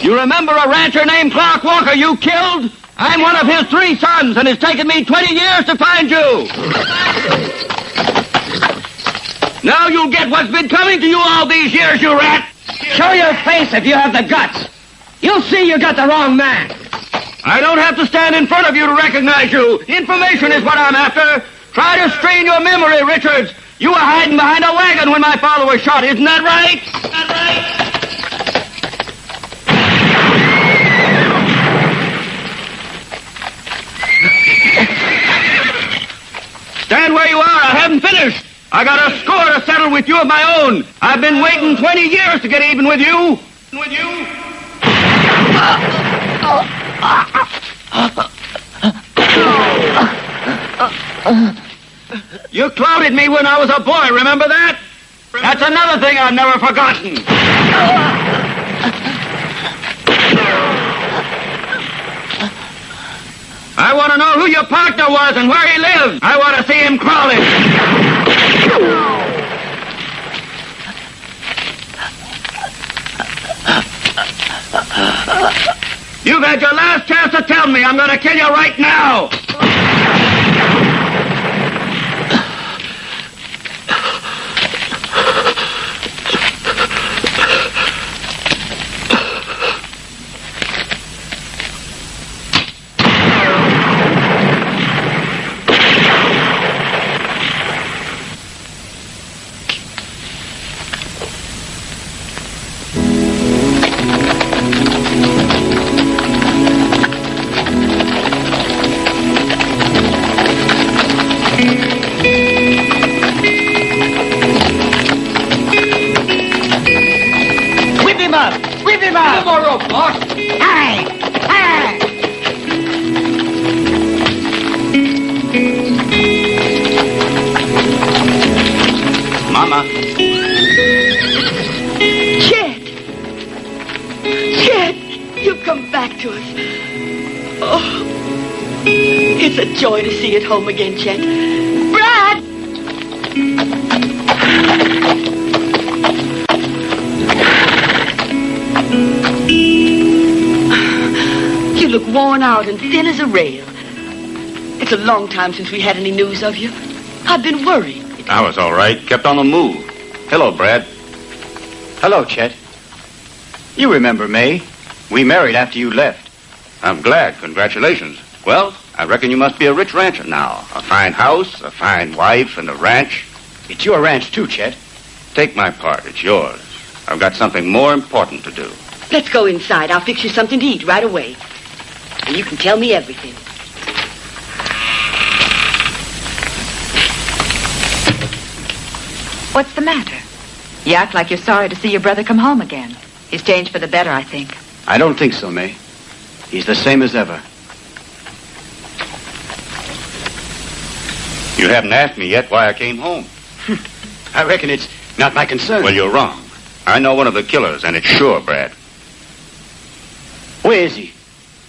You remember a rancher named Clark Walker you killed? I'm one of his 3 sons, and it's taken me 20 years to find you. Now you'll get what's been coming to you all these years, you rat. Show your face if you have the guts. You'll see you got the wrong man. I don't have to stand in front of you to recognize you. Information is what I'm after. Try to strain your memory, Richards. You were hiding behind a wagon when my father was shot. Isn't that right? Stand where you are. I haven't finished. I got a score to settle with you of my own. I've been waiting 20 years to get even with you. You clouded me when I was a boy, remember that? That's another thing I've never forgotten. I want to know who your partner was and where he lived. I want to see him crawling. You've had your last chance to tell me. I'm going to kill you right now. to us. Oh, it's a joy to see it home again, Chet. Brad! You look worn out and thin as a rail. It's a long time since we had any news of you. I've been worried. I was all right. Kept on the move. Hello, Brad. Hello, Chet. You remember May. We married after you left. I'm glad. Congratulations. Well, I reckon you must be a rich rancher now. A fine house, a fine wife, and a ranch. It's your ranch, too, Chet. Take my part. It's yours. I've got something more important to do. Let's go inside. I'll fix you something to eat right away. And you can tell me everything. What's the matter? You act like you're sorry to see your brother come home again. He's changed for the better, I think. I don't think so, May. He's the same as ever. You haven't asked me yet why I came home. I reckon it's not my concern. Well, you're wrong. I know one of the killers, and it's sure Brad. Where is he?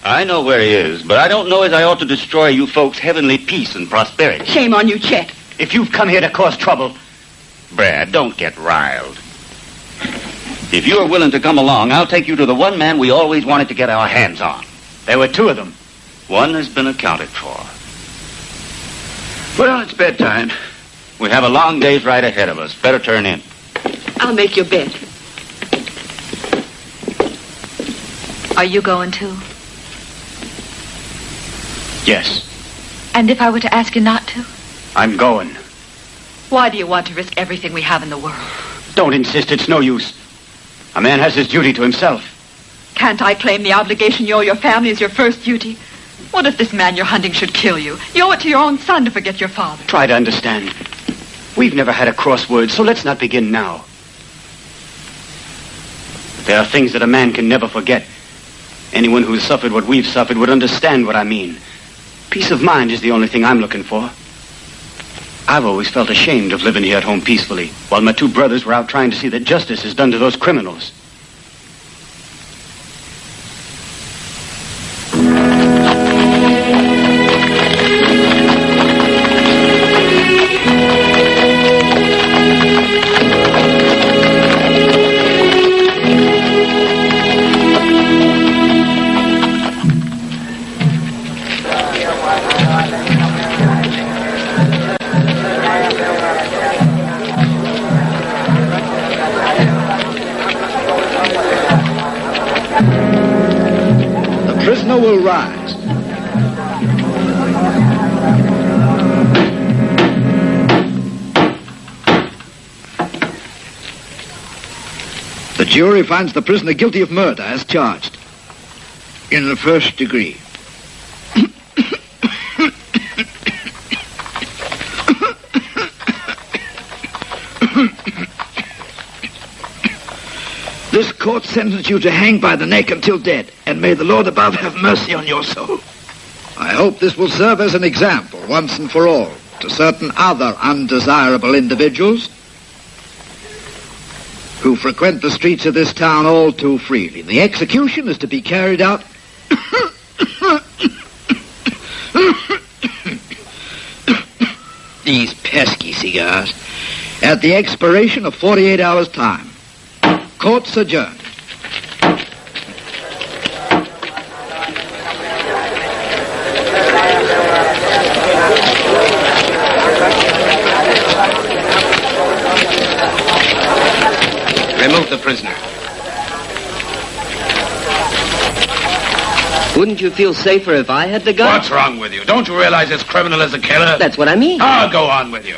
I know where he is, but I don't know as I ought to destroy you folks' heavenly peace and prosperity. Shame on you, Chet. If you've come here to cause trouble... Brad, don't get riled. If you're willing to come along, I'll take you to the one man we always wanted to get our hands on. There were two of them. One has been accounted for. Well, it's bedtime. We have a long day's ride ahead of us. Better turn in. I'll make your bed. Are you going too? Yes. And if I were to ask you not to? I'm going. Why do you want to risk everything we have in the world? Don't insist. It's no use. A man has his duty to himself. Can't I claim the obligation you owe your family as your first duty? What if this man you're hunting should kill you? You owe it to your own son to forget your father. Try to understand. We've never had a crossword, so let's not begin now. There are things that a man can never forget. Anyone who's suffered what we've suffered would understand what I mean. Peace of mind is the only thing I'm looking for. I've always felt ashamed of living here at home peacefully, while my two brothers were out trying to see that justice is done to those criminals. Will rise. The jury finds the prisoner guilty of murder as charged. In the first degree. This court sentences you to hang by the neck until dead, and may the Lord above have mercy on your soul. I hope this will serve as an example, once and for all, to certain other undesirable individuals who frequent the streets of this town all too freely. The execution is to be carried out these pesky cigars at the expiration of 48 hours' time. Court's adjourned. Remove the prisoner. Wouldn't you feel safer if I had the gun? What's wrong with you? Don't you realize this criminal is a killer? That's what I mean. Ah, go on with you.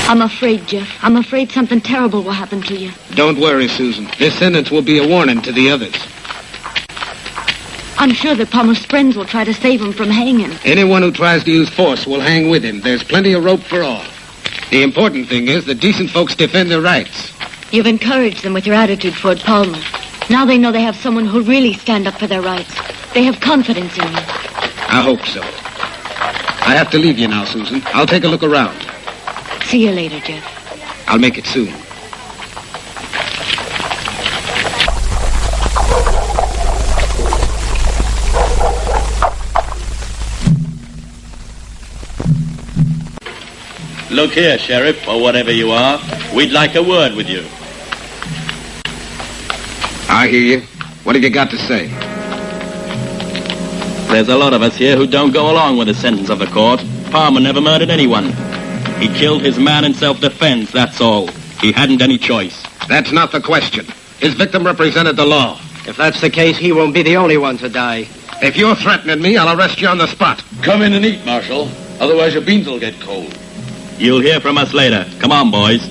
I'm afraid, Jeff. I'm afraid something terrible will happen to you. Don't worry, Susan. This sentence will be a warning to the others. I'm sure that Palmer's friends will try to save him from hanging. Anyone who tries to use force will hang with him. There's plenty of rope for all. The important thing is that decent folks defend their rights. You've encouraged them with your attitude toward Palmer. Now they know they have someone who'll really stand up for their rights. They have confidence in you. I hope so. I have to leave you now, Susan. I'll take a look around. See you later, Jeff. I'll make it soon. Look here, Sheriff, or whatever you are. We'd like a word with you. I hear you. What have you got to say? There's a lot of us here who don't go along with the sentence of the court. Palmer never murdered anyone. He killed his man in self-defense, that's all. He hadn't any choice. That's not the question. His victim represented the law. If that's the case, he won't be the only one to die. If you're threatening me, I'll arrest you on the spot. Come in and eat, Marshal. Otherwise your beans will get cold. You'll hear from us later. Come on, boys.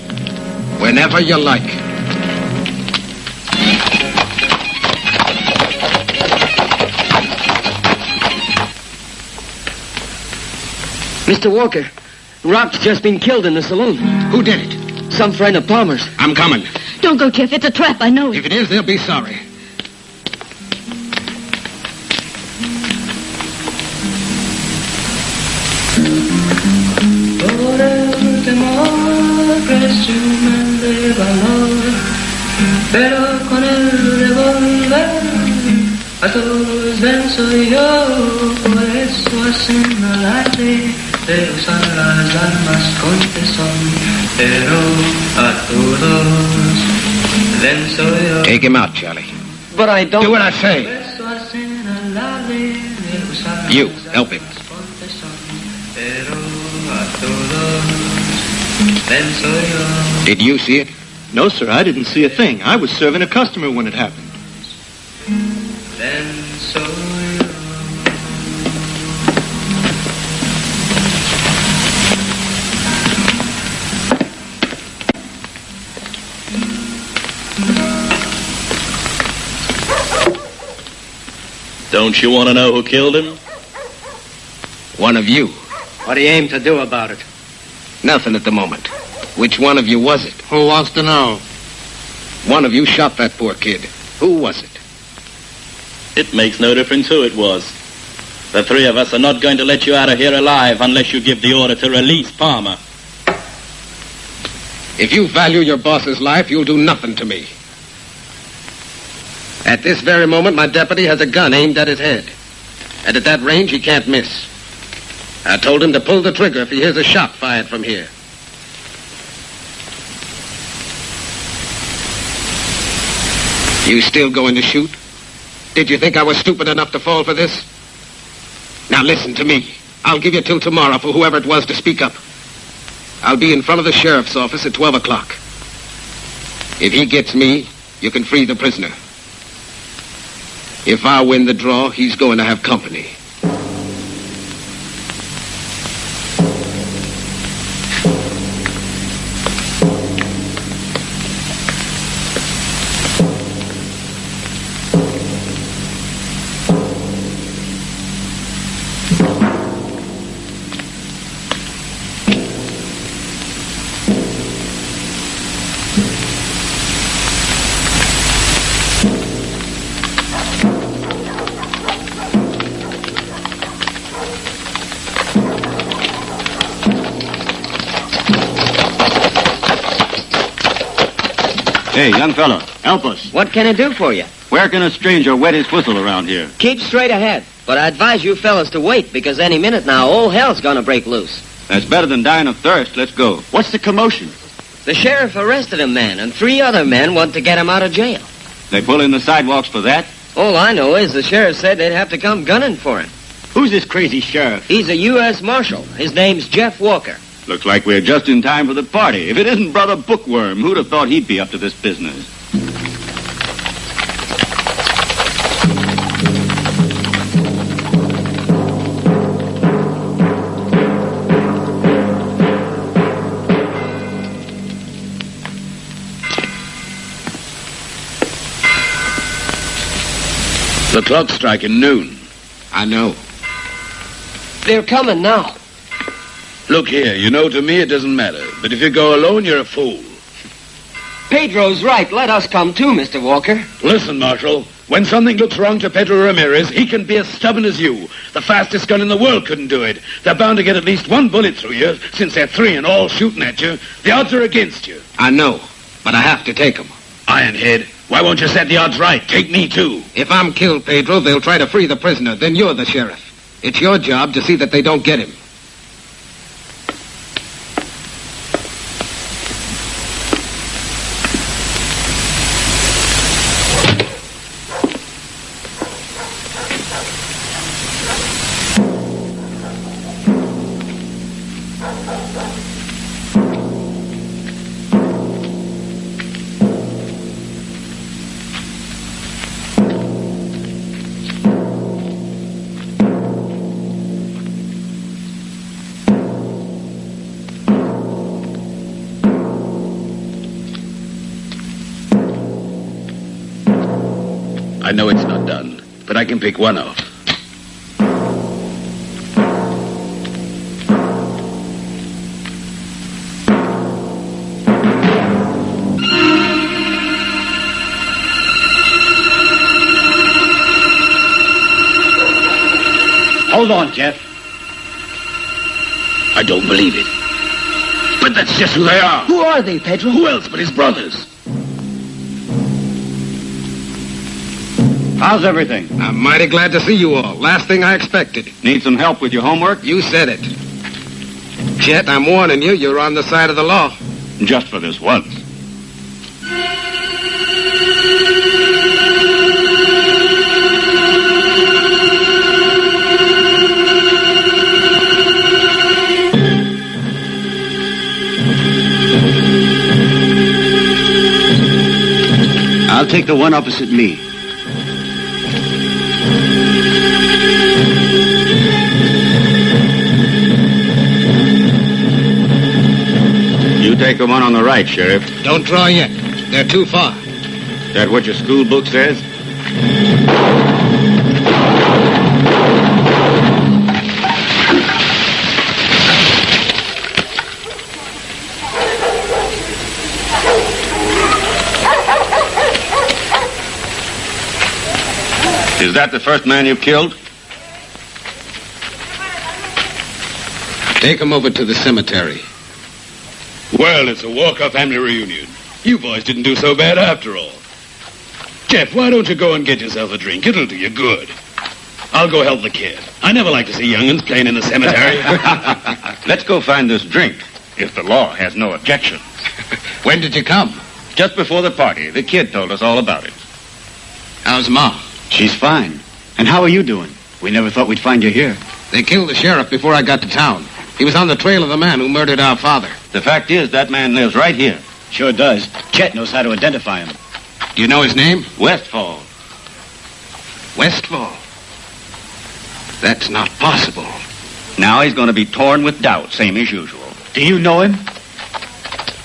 Whenever you like. Mr. Walker, Rock's just been killed in the saloon. Who did it? Some friend of Palmer's. I'm coming. Don't go, Jeff. It's a trap. I know it. If it is, they'll be sorry. Pero con el revólver a todos venzo yo, por eso hacen alarde de usar las armas con tesón, pero a todos venzo yo. Take him out, Charlie. But I don't... Do what I say. You, help him. Did you see it? No, sir, I didn't see a thing. I was serving a customer when it happened. Don't you want to know who killed him? One of you. What do you aim to do about it? Nothing at the moment. Which one of you was it? Who wants to know? One of you shot that poor kid. Who was it? It makes no difference who it was. The three of us are not going to let you out of here alive unless you give the order to release Palmer. If you value your boss's life, you'll do nothing to me. At this very moment, my deputy has a gun aimed at his head. And at that range, he can't miss. I told him to pull the trigger if he hears a shot fired from here. You still going to shoot? Did you think I was stupid enough to fall for this? Now listen to me. I'll give you till tomorrow for whoever it was to speak up. I'll be in front of the sheriff's office at 12 o'clock. If he gets me, you can free the prisoner. If I win the draw, he's going to have company. Hey, young fella, help us. What can I do for you? Where can a stranger wet his whistle around here? Keep straight ahead. But I advise you fellas to wait, because any minute now, all hell's gonna break loose. That's better than dying of thirst. Let's go. What's the commotion? The sheriff arrested a man, and 3 other men want to get him out of jail. They pull in the sidewalks for that? All I know is the sheriff said they'd have to come gunning for him. Who's this crazy sheriff? He's a U.S. Marshal. His name's Jeff Walker. Looks like we're just in time for the party. If it isn't Brother Bookworm, who'd have thought he'd be up to this business? The clock's striking noon. I know. They're coming now. Look here, you know, to me it doesn't matter. But if you go alone, you're a fool. Pedro's right. Let us come too, Mr. Walker. Listen, Marshal, When something looks wrong to Pedro Ramirez, he can be as stubborn as you. The fastest gun in the world couldn't do it. They're bound to get at least one bullet through you, since they're three and all shooting at you. The odds are against you. I know, but I have to take them. Ironhead, why won't you set the odds right? Take me, too. If I'm killed, Pedro, they'll try to free the prisoner. Then you're the sheriff. It's your job to see that they don't get him. I know it's not done, but I can pick one off. Hold on, Jeff. I don't believe it. But that's just who they are. Who are they, Pedro? Who else but his brothers? How's everything? I'm mighty glad to see you all. Last thing I expected. Need some help with your homework? You said it. Chet, I'm warning you, you're on the side of the law. Just for this once. I'll take the one opposite me. You take the one on the right, Sheriff. Don't draw yet. They're too far. That what your school book says? Is that the first man you've killed? Take him over to the cemetery. Well, it's a Walker family reunion. You boys didn't do so bad after all. Jeff, why don't you go and get yourself a drink? It'll do you good. I'll go help the kid. I never like to see young'uns playing in the cemetery. Let's go find this drink, if the law has no objection. When did you come? Just before the party. The kid told us all about it. How's Ma? She's fine. And how are you doing? We never thought we'd find you here. They killed the sheriff before I got to town. He was on the trail of the man who murdered our father. The fact is, that man lives right here. Sure does. Chet knows how to identify him. Do you know his name? Westfall. Westfall? That's not possible. Now he's going to be torn with doubt, same as usual. Do you know him?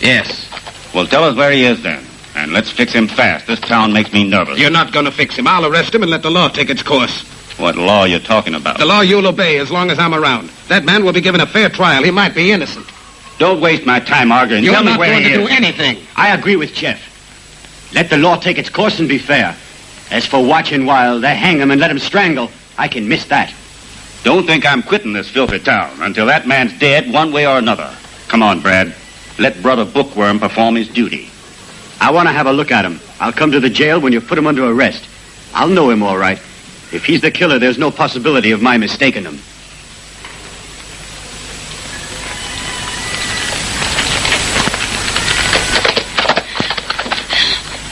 Yes. Well, tell us where he is then. And let's fix him fast. This town makes me nervous. You're not going to fix him. I'll arrest him and let the law take its course. What law are you talking about? The law you'll obey as long as I'm around. That man will be given a fair trial. He might be innocent. Don't waste my time arguing. You're Tell me not where going he to is. do anything. I agree with Jeff. Let the law take its course and be fair. As for watching while they hang him and let him strangle, I can miss that. Don't think I'm quitting this filthy town until that man's dead one way or another. Come on, Brad. Let Brother Bookworm perform his duty. I want to have a look at him. I'll come to the jail when you put him under arrest. I'll know him all right. If he's the killer, there's no possibility of my mistaking him.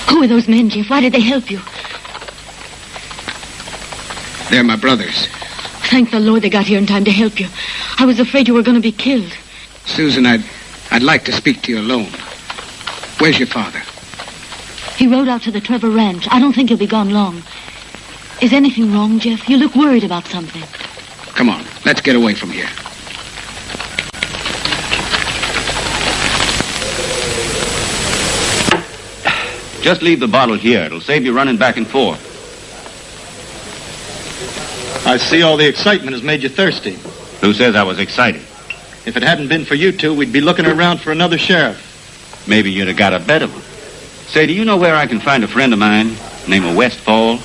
Who are those men, Jeff? Why did they help you? They're my brothers. Thank the Lord they got here in time to help you. I was afraid you were going to be killed. Susan, I'd like to speak to you alone. Where's your father? He rode out to the Trevor Ranch. I don't think he'll be gone long. Is anything wrong, Jeff? You look worried about something. Come on, let's get away from here. Just leave the bottle here. It'll save you running back and forth. I see all the excitement has made you thirsty. Who says I was excited? If it hadn't been for you two, we'd be looking around for another sheriff. Maybe you'd have got a better one. Say, do you know where I can find a friend of mine named Westfall?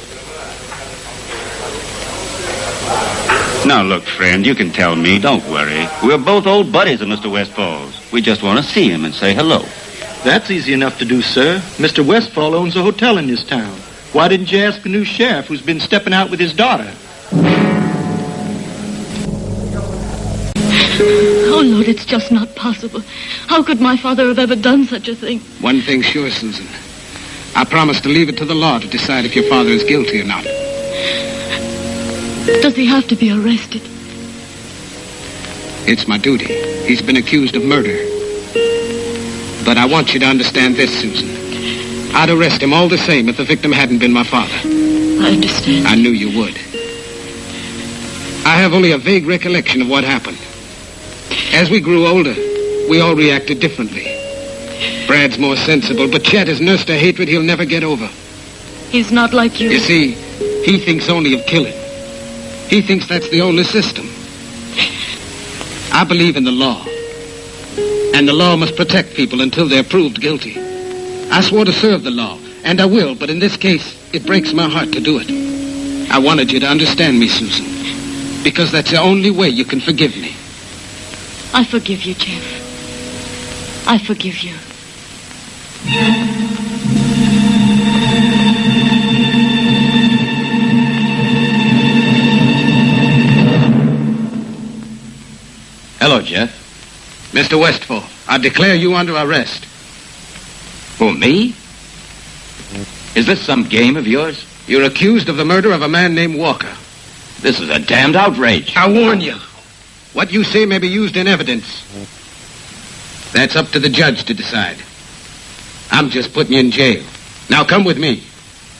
Now, look, friend, you can tell me. Don't worry. We're both old buddies of Mr. Westfall's. We just want to see him and say hello. That's easy enough to do, sir. Mr. Westfall owns a hotel in this town. Why didn't you ask the new sheriff who's been stepping out with his daughter? Oh, Lord, it's just not possible. How could my father have ever done such a thing? One thing's sure, Susan. I promise to leave it to the law to decide if your father is guilty or not. Does he have to be arrested? It's my duty. He's been accused of murder. But I want you to understand this, Susan. I'd arrest him all the same if the victim hadn't been my father. I understand. I knew you would. I have only a vague recollection of what happened. As we grew older, we all reacted differently. Brad's more sensible, but Chet has nursed a hatred he'll never get over. He's not like you. You see, he thinks only of killing. He thinks that's the only system. I believe in the law. And the law must protect people until they're proved guilty. I swore to serve the law, and I will, but in this case, it breaks my heart to do it. I wanted you to understand me, Susan, because that's the only way you can forgive me. I forgive you, Jeff. I forgive you. Hello, Jeff. Mr. Westfall, I declare you under arrest. Who, me? Is this some game of yours? You're accused of the murder of a man named Walker. This is a damned outrage. I warn you. What you say may be used in evidence. That's up to the judge to decide. I'm just putting you in jail. Now come with me.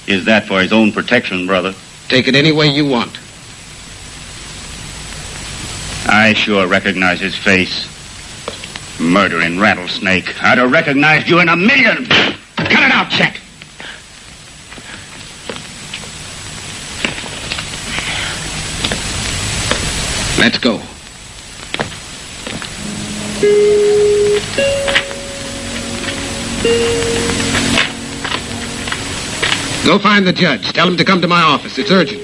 Is that for his own protection, brother? Take it any way you want. I sure recognize his face. Murdering rattlesnake. I'd have recognized you in a million. Cut it out, Chet. Let's go. Go find the judge. Tell him to come to my office. It's urgent.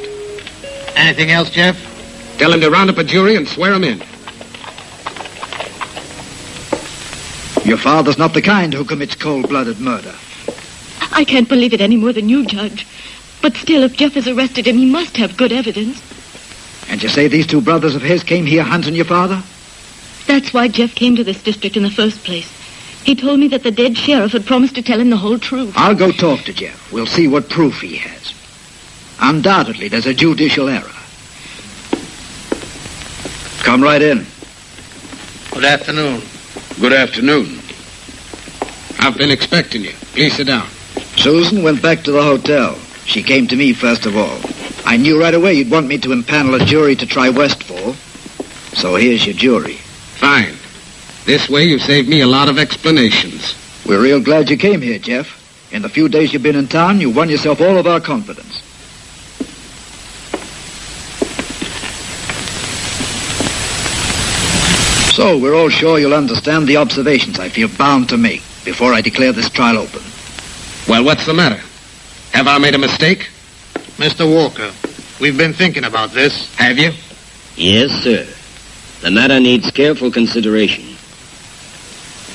Anything else, Jeff? Tell him to round up a jury and swear him in. Your father's not the kind who commits cold-blooded murder. I can't believe it any more than you, Judge. But still, if Jeff has arrested him, he must have good evidence. And you say these two brothers of his came here hunting your father? That's why Jeff came to this district in the first place. He told me that the dead sheriff had promised to tell him the whole truth. I'll go talk to Jeff. We'll see what proof he has. Undoubtedly, there's a judicial error. Come right in. Good afternoon. Good afternoon. I've been expecting you. Please sit down. Susan went back to the hotel. She came to me first of all. I knew right away you'd want me to impanel a jury to try Westfall. So here's your jury. Fine. This way you saved me a lot of explanations. We're real glad you came here, Jeff. In the few days you've been in town, you won yourself all of our confidence. So, we're all sure you'll understand the observations I feel bound to make before I declare this trial open. Well, what's the matter? Have I made a mistake? Mr. Walker, we've been thinking about this. Have you? Yes, sir. The matter needs careful consideration.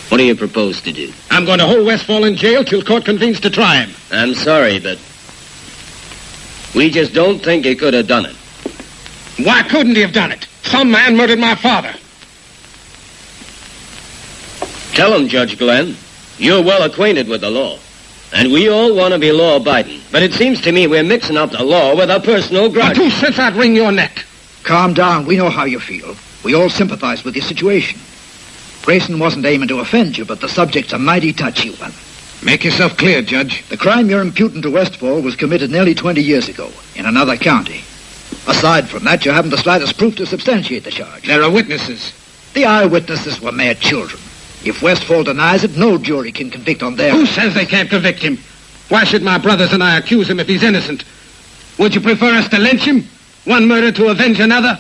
What do you propose to do? I'm going to hold Westfall in jail till court convenes to try him. I'm sorry, but we just don't think he could have done it. Why couldn't he have done it? Some man murdered my father. Tell him, Judge Glenn. You're well acquainted with the law. And we all want to be law-abiding. But it seems to me we're mixing up the law with a personal grudge. 2 cents, I'd wring your neck. Calm down. We know how you feel. We all sympathize with your situation. Grayson wasn't aiming to offend you, but the subject's a mighty touchy one. Make yourself clear, Judge. The crime you're imputing to Westfall was committed nearly 20 years ago in another county. Aside from that, you haven't the slightest proof to substantiate the charge. There are witnesses. The eyewitnesses were mere children. If Westfall denies it, no jury can convict on their... Who says they can't convict him? Why should my brothers and I accuse him if he's innocent? Would you prefer us to lynch him? One murder to avenge another?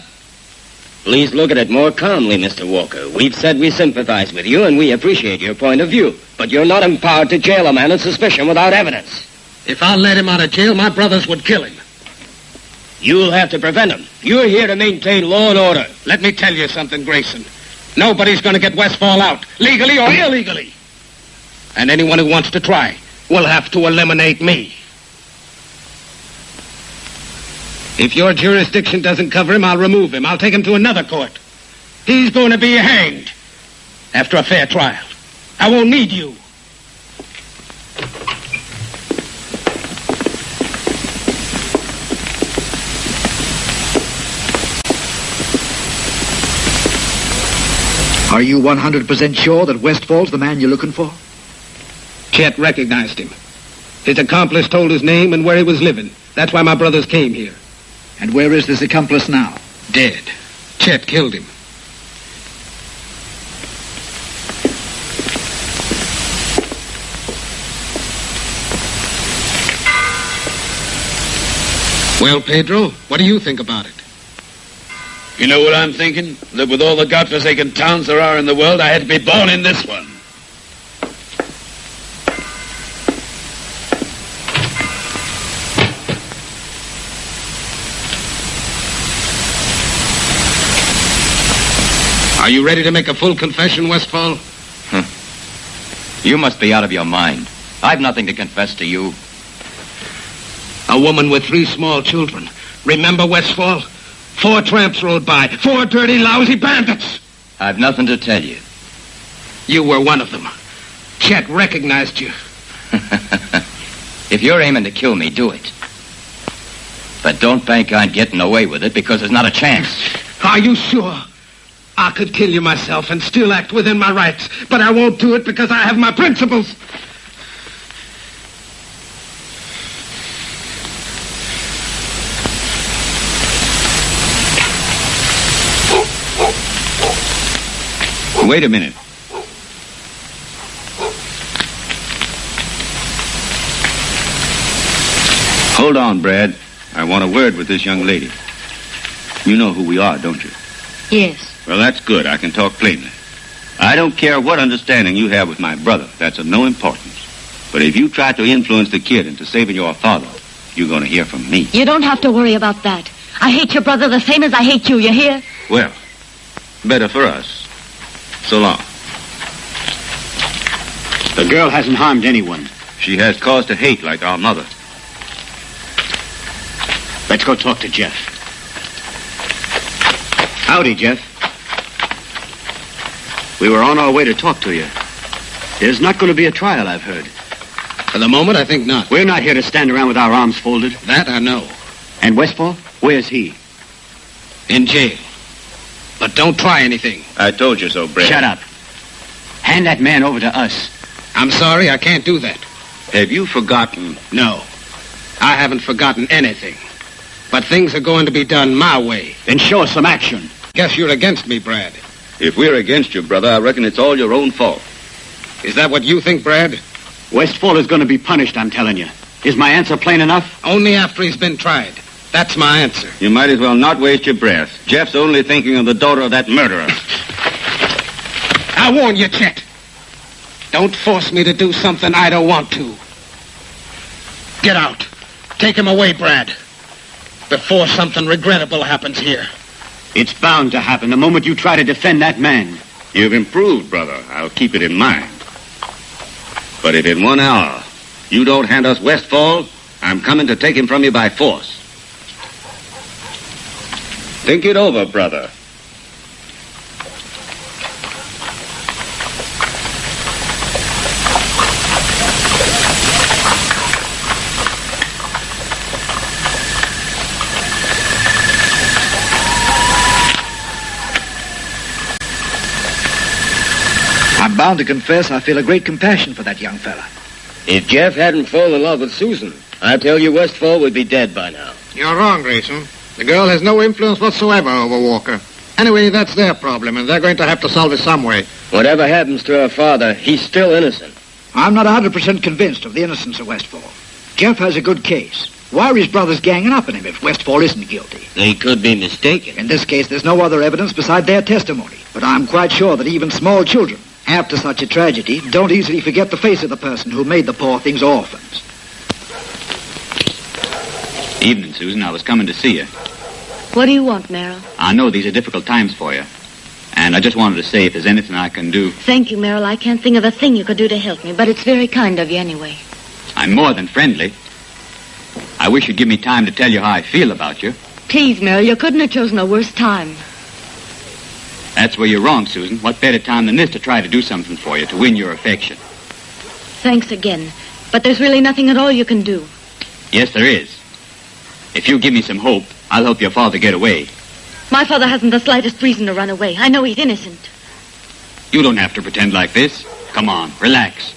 Please look at it more calmly, Mr. Walker. We've said we sympathize with you and we appreciate your point of view. But you're not empowered to jail a man on suspicion without evidence. If I let him out of jail, my brothers would kill him. You'll have to prevent him. You're here to maintain law and order. Let me tell you something, Grayson. Nobody's going to get Westfall out, legally or illegally. And anyone who wants to try will have to eliminate me. If your jurisdiction doesn't cover him, I'll remove him. I'll take him to another court. He's going to be hanged after a fair trial. I won't need you. Are you 100% sure that Westfall's the man you're looking for? Chet recognized him. His accomplice told his name and where he was living. That's why my brothers came here. And where is this accomplice now? Dead. Chet killed him. Well, Pedro, what do you think about it? You know what I'm thinking? That with all the godforsaken towns there are in the world, I had to be born in this one. Are you ready to make a full confession, Westfall? You must be out of your mind. I've nothing to confess to you. A woman with 3 small children. Remember, Westfall? 4 tramps rode by. 4 dirty, lousy bandits. I've nothing to tell you. You were one of them. Chet recognized you. If you're aiming to kill me, do it. But don't bank on getting away with it, because there's not a chance. Are you sure? I could kill you myself and still act within my rights, but I won't do it because I have my principles. Wait a minute. Hold on, Brad. I want a word with this young lady. You know who we are, don't you? Yes. Well, that's good. I can talk plainly. I don't care what understanding you have with my brother. That's of no importance. But if you try to influence the kid into saving your father, you're going to hear from me. You don't have to worry about that. I hate your brother the same as I hate you, you hear? Well, better for us. So long. The girl hasn't harmed anyone. She has cause to hate like our mother. Let's go talk to Jeff. Howdy, Jeff. We were on our way to talk to you. There's not going to be a trial, I've heard. For the moment, I think not. We're not here to stand around with our arms folded. That I know. And Westfall? Where's he? In jail. But don't try anything. I told you so, Brad. Shut up. Hand that man over to us. I'm sorry, I can't do that. Have you forgotten? No. I haven't forgotten anything. But things are going to be done my way. Then show us some action. Guess you're against me, Brad. If we're against you, brother, I reckon it's all your own fault. Is that what you think, Brad? Westfall is going to be punished, I'm telling you. Is my answer plain enough? Only after he's been tried. That's my answer. You might as well not waste your breath. Jeff's only thinking of the daughter of that murderer. I warn you, Chet. Don't force me to do something I don't want to. Get out. Take him away, Brad. Before something regrettable happens here. It's bound to happen the moment you try to defend that man. You've improved, brother. I'll keep it in mind. But if in 1 hour you don't hand us Westfall, I'm coming to take him from you by force. Think it over, brother. I'm bound to confess I feel a great compassion for that young fella. If Jeff hadn't fallen in love with Susan, I tell you Westfall would be dead by now. You're wrong, Grayson. The girl has no influence whatsoever over Walker. Anyway, that's their problem, and they're going to have to solve it some way. Whatever happens to her father, he's still innocent. I'm not 100% convinced of the innocence of Westfall. Jeff has a good case. Why are his brothers ganging up on him if Westfall isn't guilty? They could be mistaken. In this case, there's no other evidence beside their testimony. But I'm quite sure that even small children, after such a tragedy, don't easily forget the face of the person who made the poor things orphans. Evening, Susan. I was coming to see you. What do you want, Merrill? I know these are difficult times for you. And I just wanted to say if there's anything I can do. Thank you, Merrill. I can't think of a thing you could do to help me, but it's very kind of you anyway. I'm more than friendly. I wish you'd give me time to tell you how I feel about you. Please, Merrill, you couldn't have chosen a worse time. That's where you're wrong, Susan. What better time than this to try to do something for you, to win your affection? Thanks again. But there's really nothing at all you can do. Yes, there is. If you give me some hope, I'll help your father get away. My father hasn't the slightest reason to run away. I know he's innocent. You don't have to pretend like this. Come on, relax.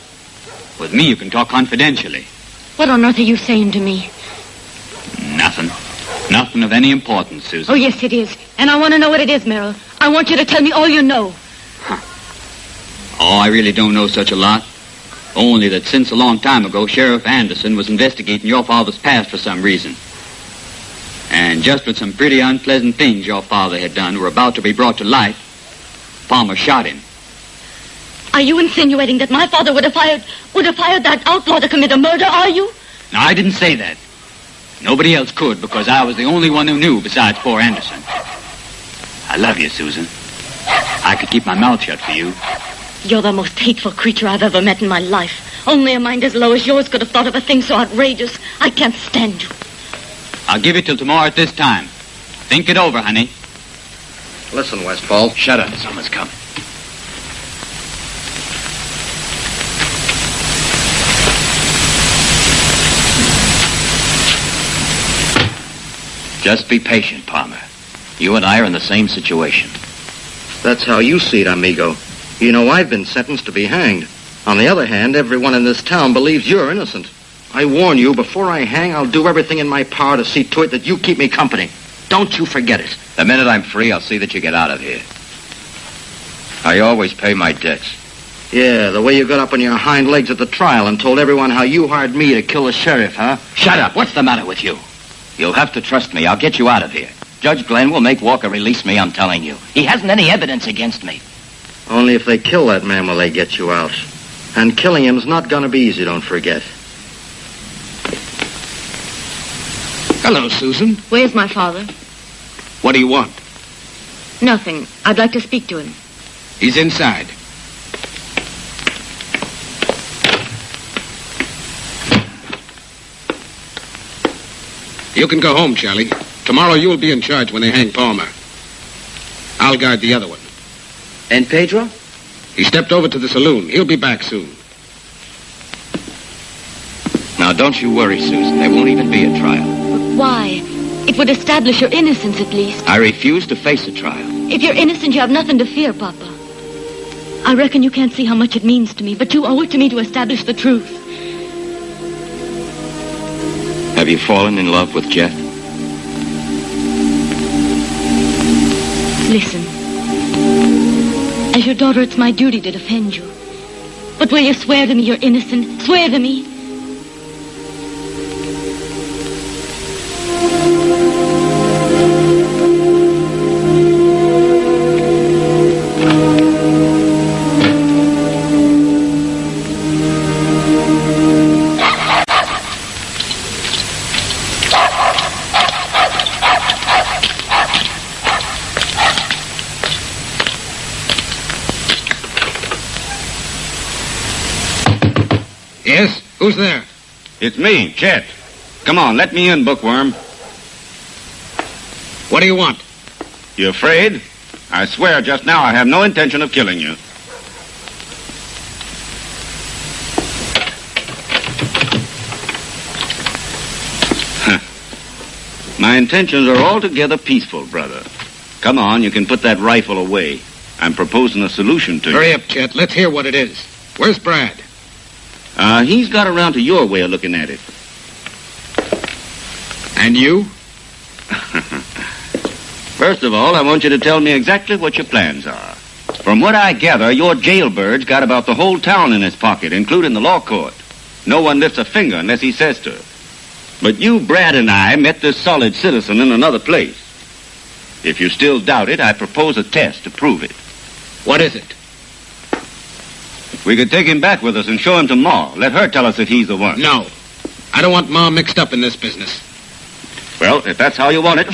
With me, you can talk confidentially. What on earth are you saying to me? Nothing. Nothing of any importance, Susan. Oh, yes, it is. And I want to know what it is, Merrill. I want you to tell me all you know. Oh, I really don't know such a lot. Only that since a long time ago, Sheriff Anderson was investigating your father's past for some reason. And just when some pretty unpleasant things your father had done were about to be brought to light, Palmer shot him. Are you insinuating that my father would have fired that outlaw to commit a murder, are you? No, I didn't say that. Nobody else could, because I was the only one who knew besides poor Anderson. I love you, Susan. I could keep my mouth shut for you. You're the most hateful creature I've ever met in my life. Only a mind as low as yours could have thought of a thing so outrageous. I can't stand you. I'll give you till tomorrow at this time. Think it over, honey. Listen, Westfall. Shut up. Someone's coming. Just be patient, Palmer. You and I are in the same situation. That's how you see it, amigo. You know, I've been sentenced to be hanged. On the other hand, everyone in this town believes you're innocent. I warn you, before I hang, I'll do everything in my power to see to it that you keep me company. Don't you forget it. The minute I'm free, I'll see that you get out of here. I always pay my debts. Yeah, the way you got up on your hind legs at the trial and told everyone how you hired me to kill the sheriff, huh? Shut up. What's the matter with you? You'll have to trust me. I'll get you out of here. Judge Glenn will make Walker release me, I'm telling you. He hasn't any evidence against me. Only if they kill that man will they get you out. And killing him's not gonna be easy, don't forget. Hello, Susan. Where's my father? What do you want? Nothing. I'd like to speak to him. He's inside. You can go home, Charlie. Tomorrow you'll be in charge when they hang Palmer. I'll guard the other one. And Pedro? He stepped over to the saloon. He'll be back soon. Now, don't you worry, Susan. There won't even be a trial. But why? It would establish your innocence, at least. I refuse to face a trial. If you're innocent, you have nothing to fear, Papa. I reckon you can't see how much it means to me, but you owe it to me to establish the truth. Have you fallen in love with Jeff? Listen. As your daughter, it's my duty to defend you. But will you swear to me you're innocent? Swear to me. Yes? Who's there? It's me, Chet. Come on, let me in, Bookworm. What do you want? You afraid? I swear just now I have no intention of killing you. My intentions are altogether peaceful, brother. Come on, you can put that rifle away. I'm proposing a solution to you. Hurry up, Chet. Let's hear what it is. Where's Brad? He's got around to your way of looking at it. And you? First of all, I want you to tell me exactly what your plans are. From what I gather, your jailbird's got about the whole town in his pocket, including the law court. No one lifts a finger unless he says to. But you, Brad, and I met this solid citizen in another place. If you still doubt it, I propose a test to prove it. What is it? We could take him back with us and show him to Ma. Let her tell us if he's the one. No. I don't want Ma mixed up in this business. Well, if that's how you want it.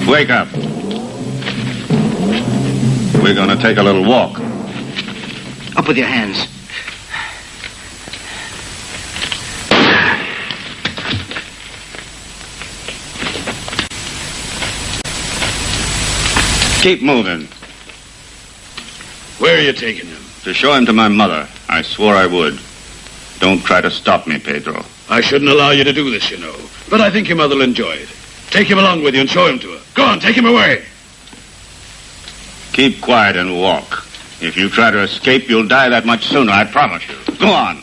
Wake up. We're going to take a little walk. Up with your hands. Keep moving. Where are you taking him? To show him to my mother. I swore I would. Don't try to stop me, Pedro. I shouldn't allow you to do this, you know. But I think your mother will enjoy it. Take him along with you and show him to her. Go on, take him away. Keep quiet and walk. If you try to escape, you'll die that much sooner, I promise you. Go on.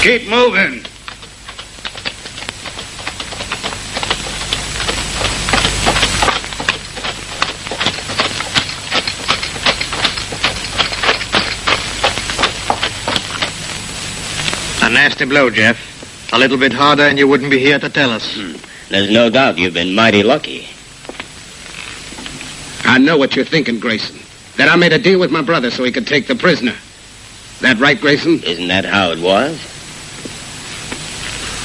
Keep moving. A nasty blow, Jeff. A little bit harder and you wouldn't be here to tell us. There's no doubt you've been mighty lucky. I know what you're thinking, Grayson. That I made a deal with my brother so he could take the prisoner. That right, Grayson? Isn't that how it was?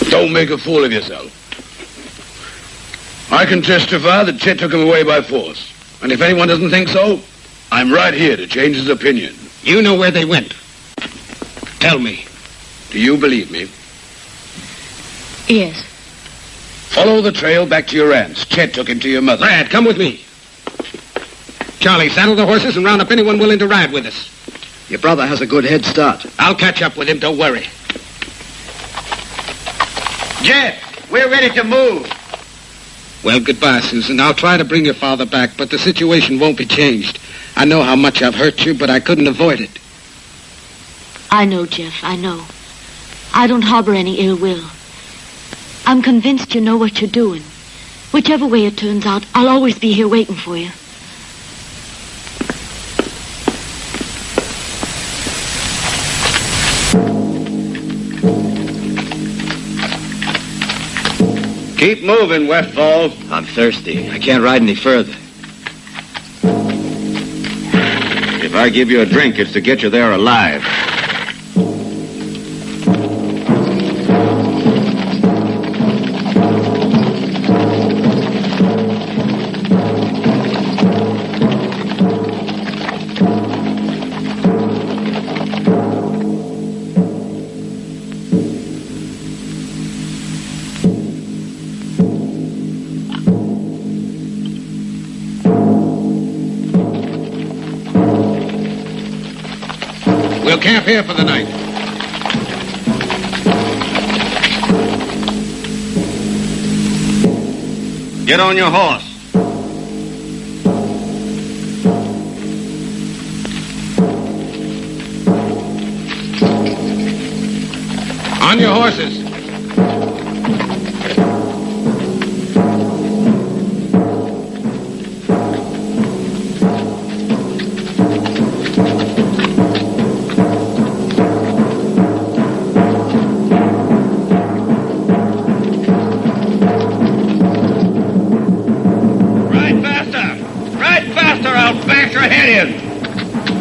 Don't make a fool of yourself. I can testify that Chet took him away by force. And if anyone doesn't think so, I'm right here to change his opinion. You know where they went. Tell me. Do you believe me? Yes. Follow the trail back to your aunt's. Chet took him to your mother. Brad, come with me. Charlie, saddle the horses and round up anyone willing to ride with us. Your brother has a good head start. I'll catch up with him, don't worry. Jeff, we're ready to move. Well, goodbye, Susan. I'll try to bring your father back, but the situation won't be changed. I know how much I've hurt you, but I couldn't avoid it. I know, Jeff, I know. I don't harbor any ill will. I'm convinced you know what you're doing. Whichever way it turns out, I'll always be here waiting for you. Keep moving, Westfall. I'm thirsty. I can't ride any further. If I give you a drink, it's to get you there alive. We'll camp here for the night. Get on your horse. On your horses.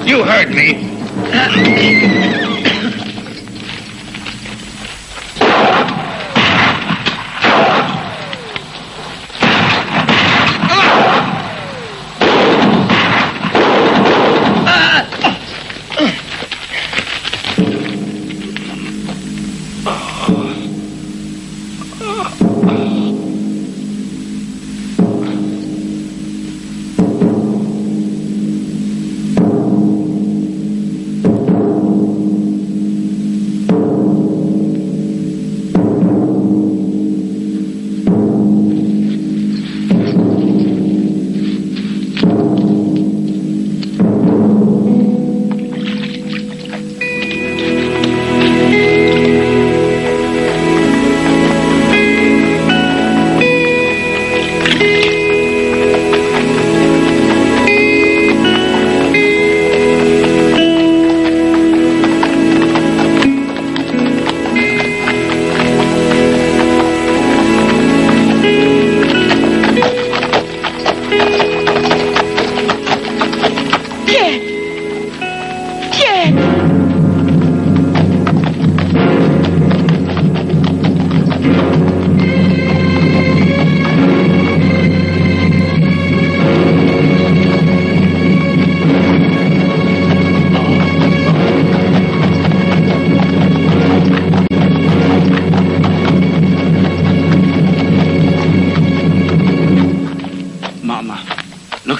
You heard me.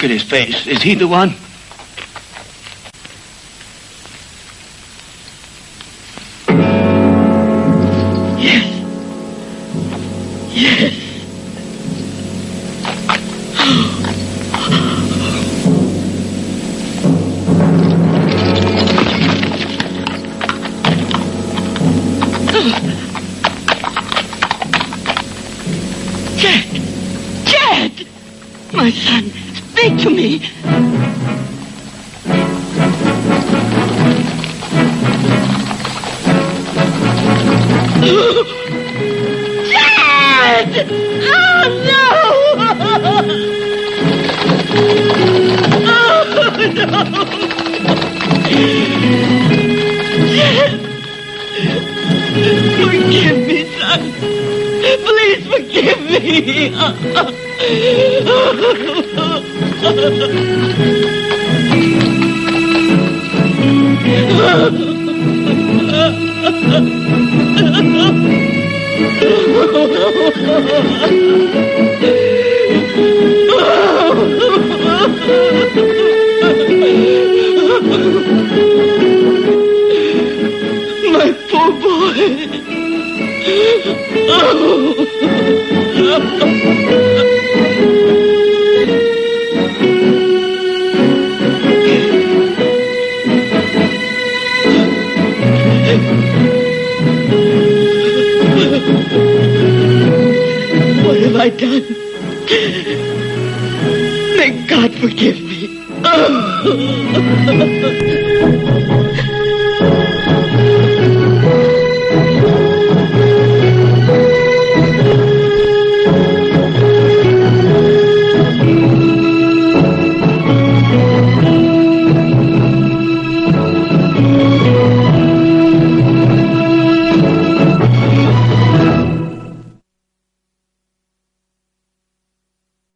Look at his face. Is he the one? Yes. Yes. Chad! My son, speak to me. Chad! Oh, no! Oh, no! Chad! Forgive me, son. Please forgive me. My poor boy. What have I done? May God forgive me.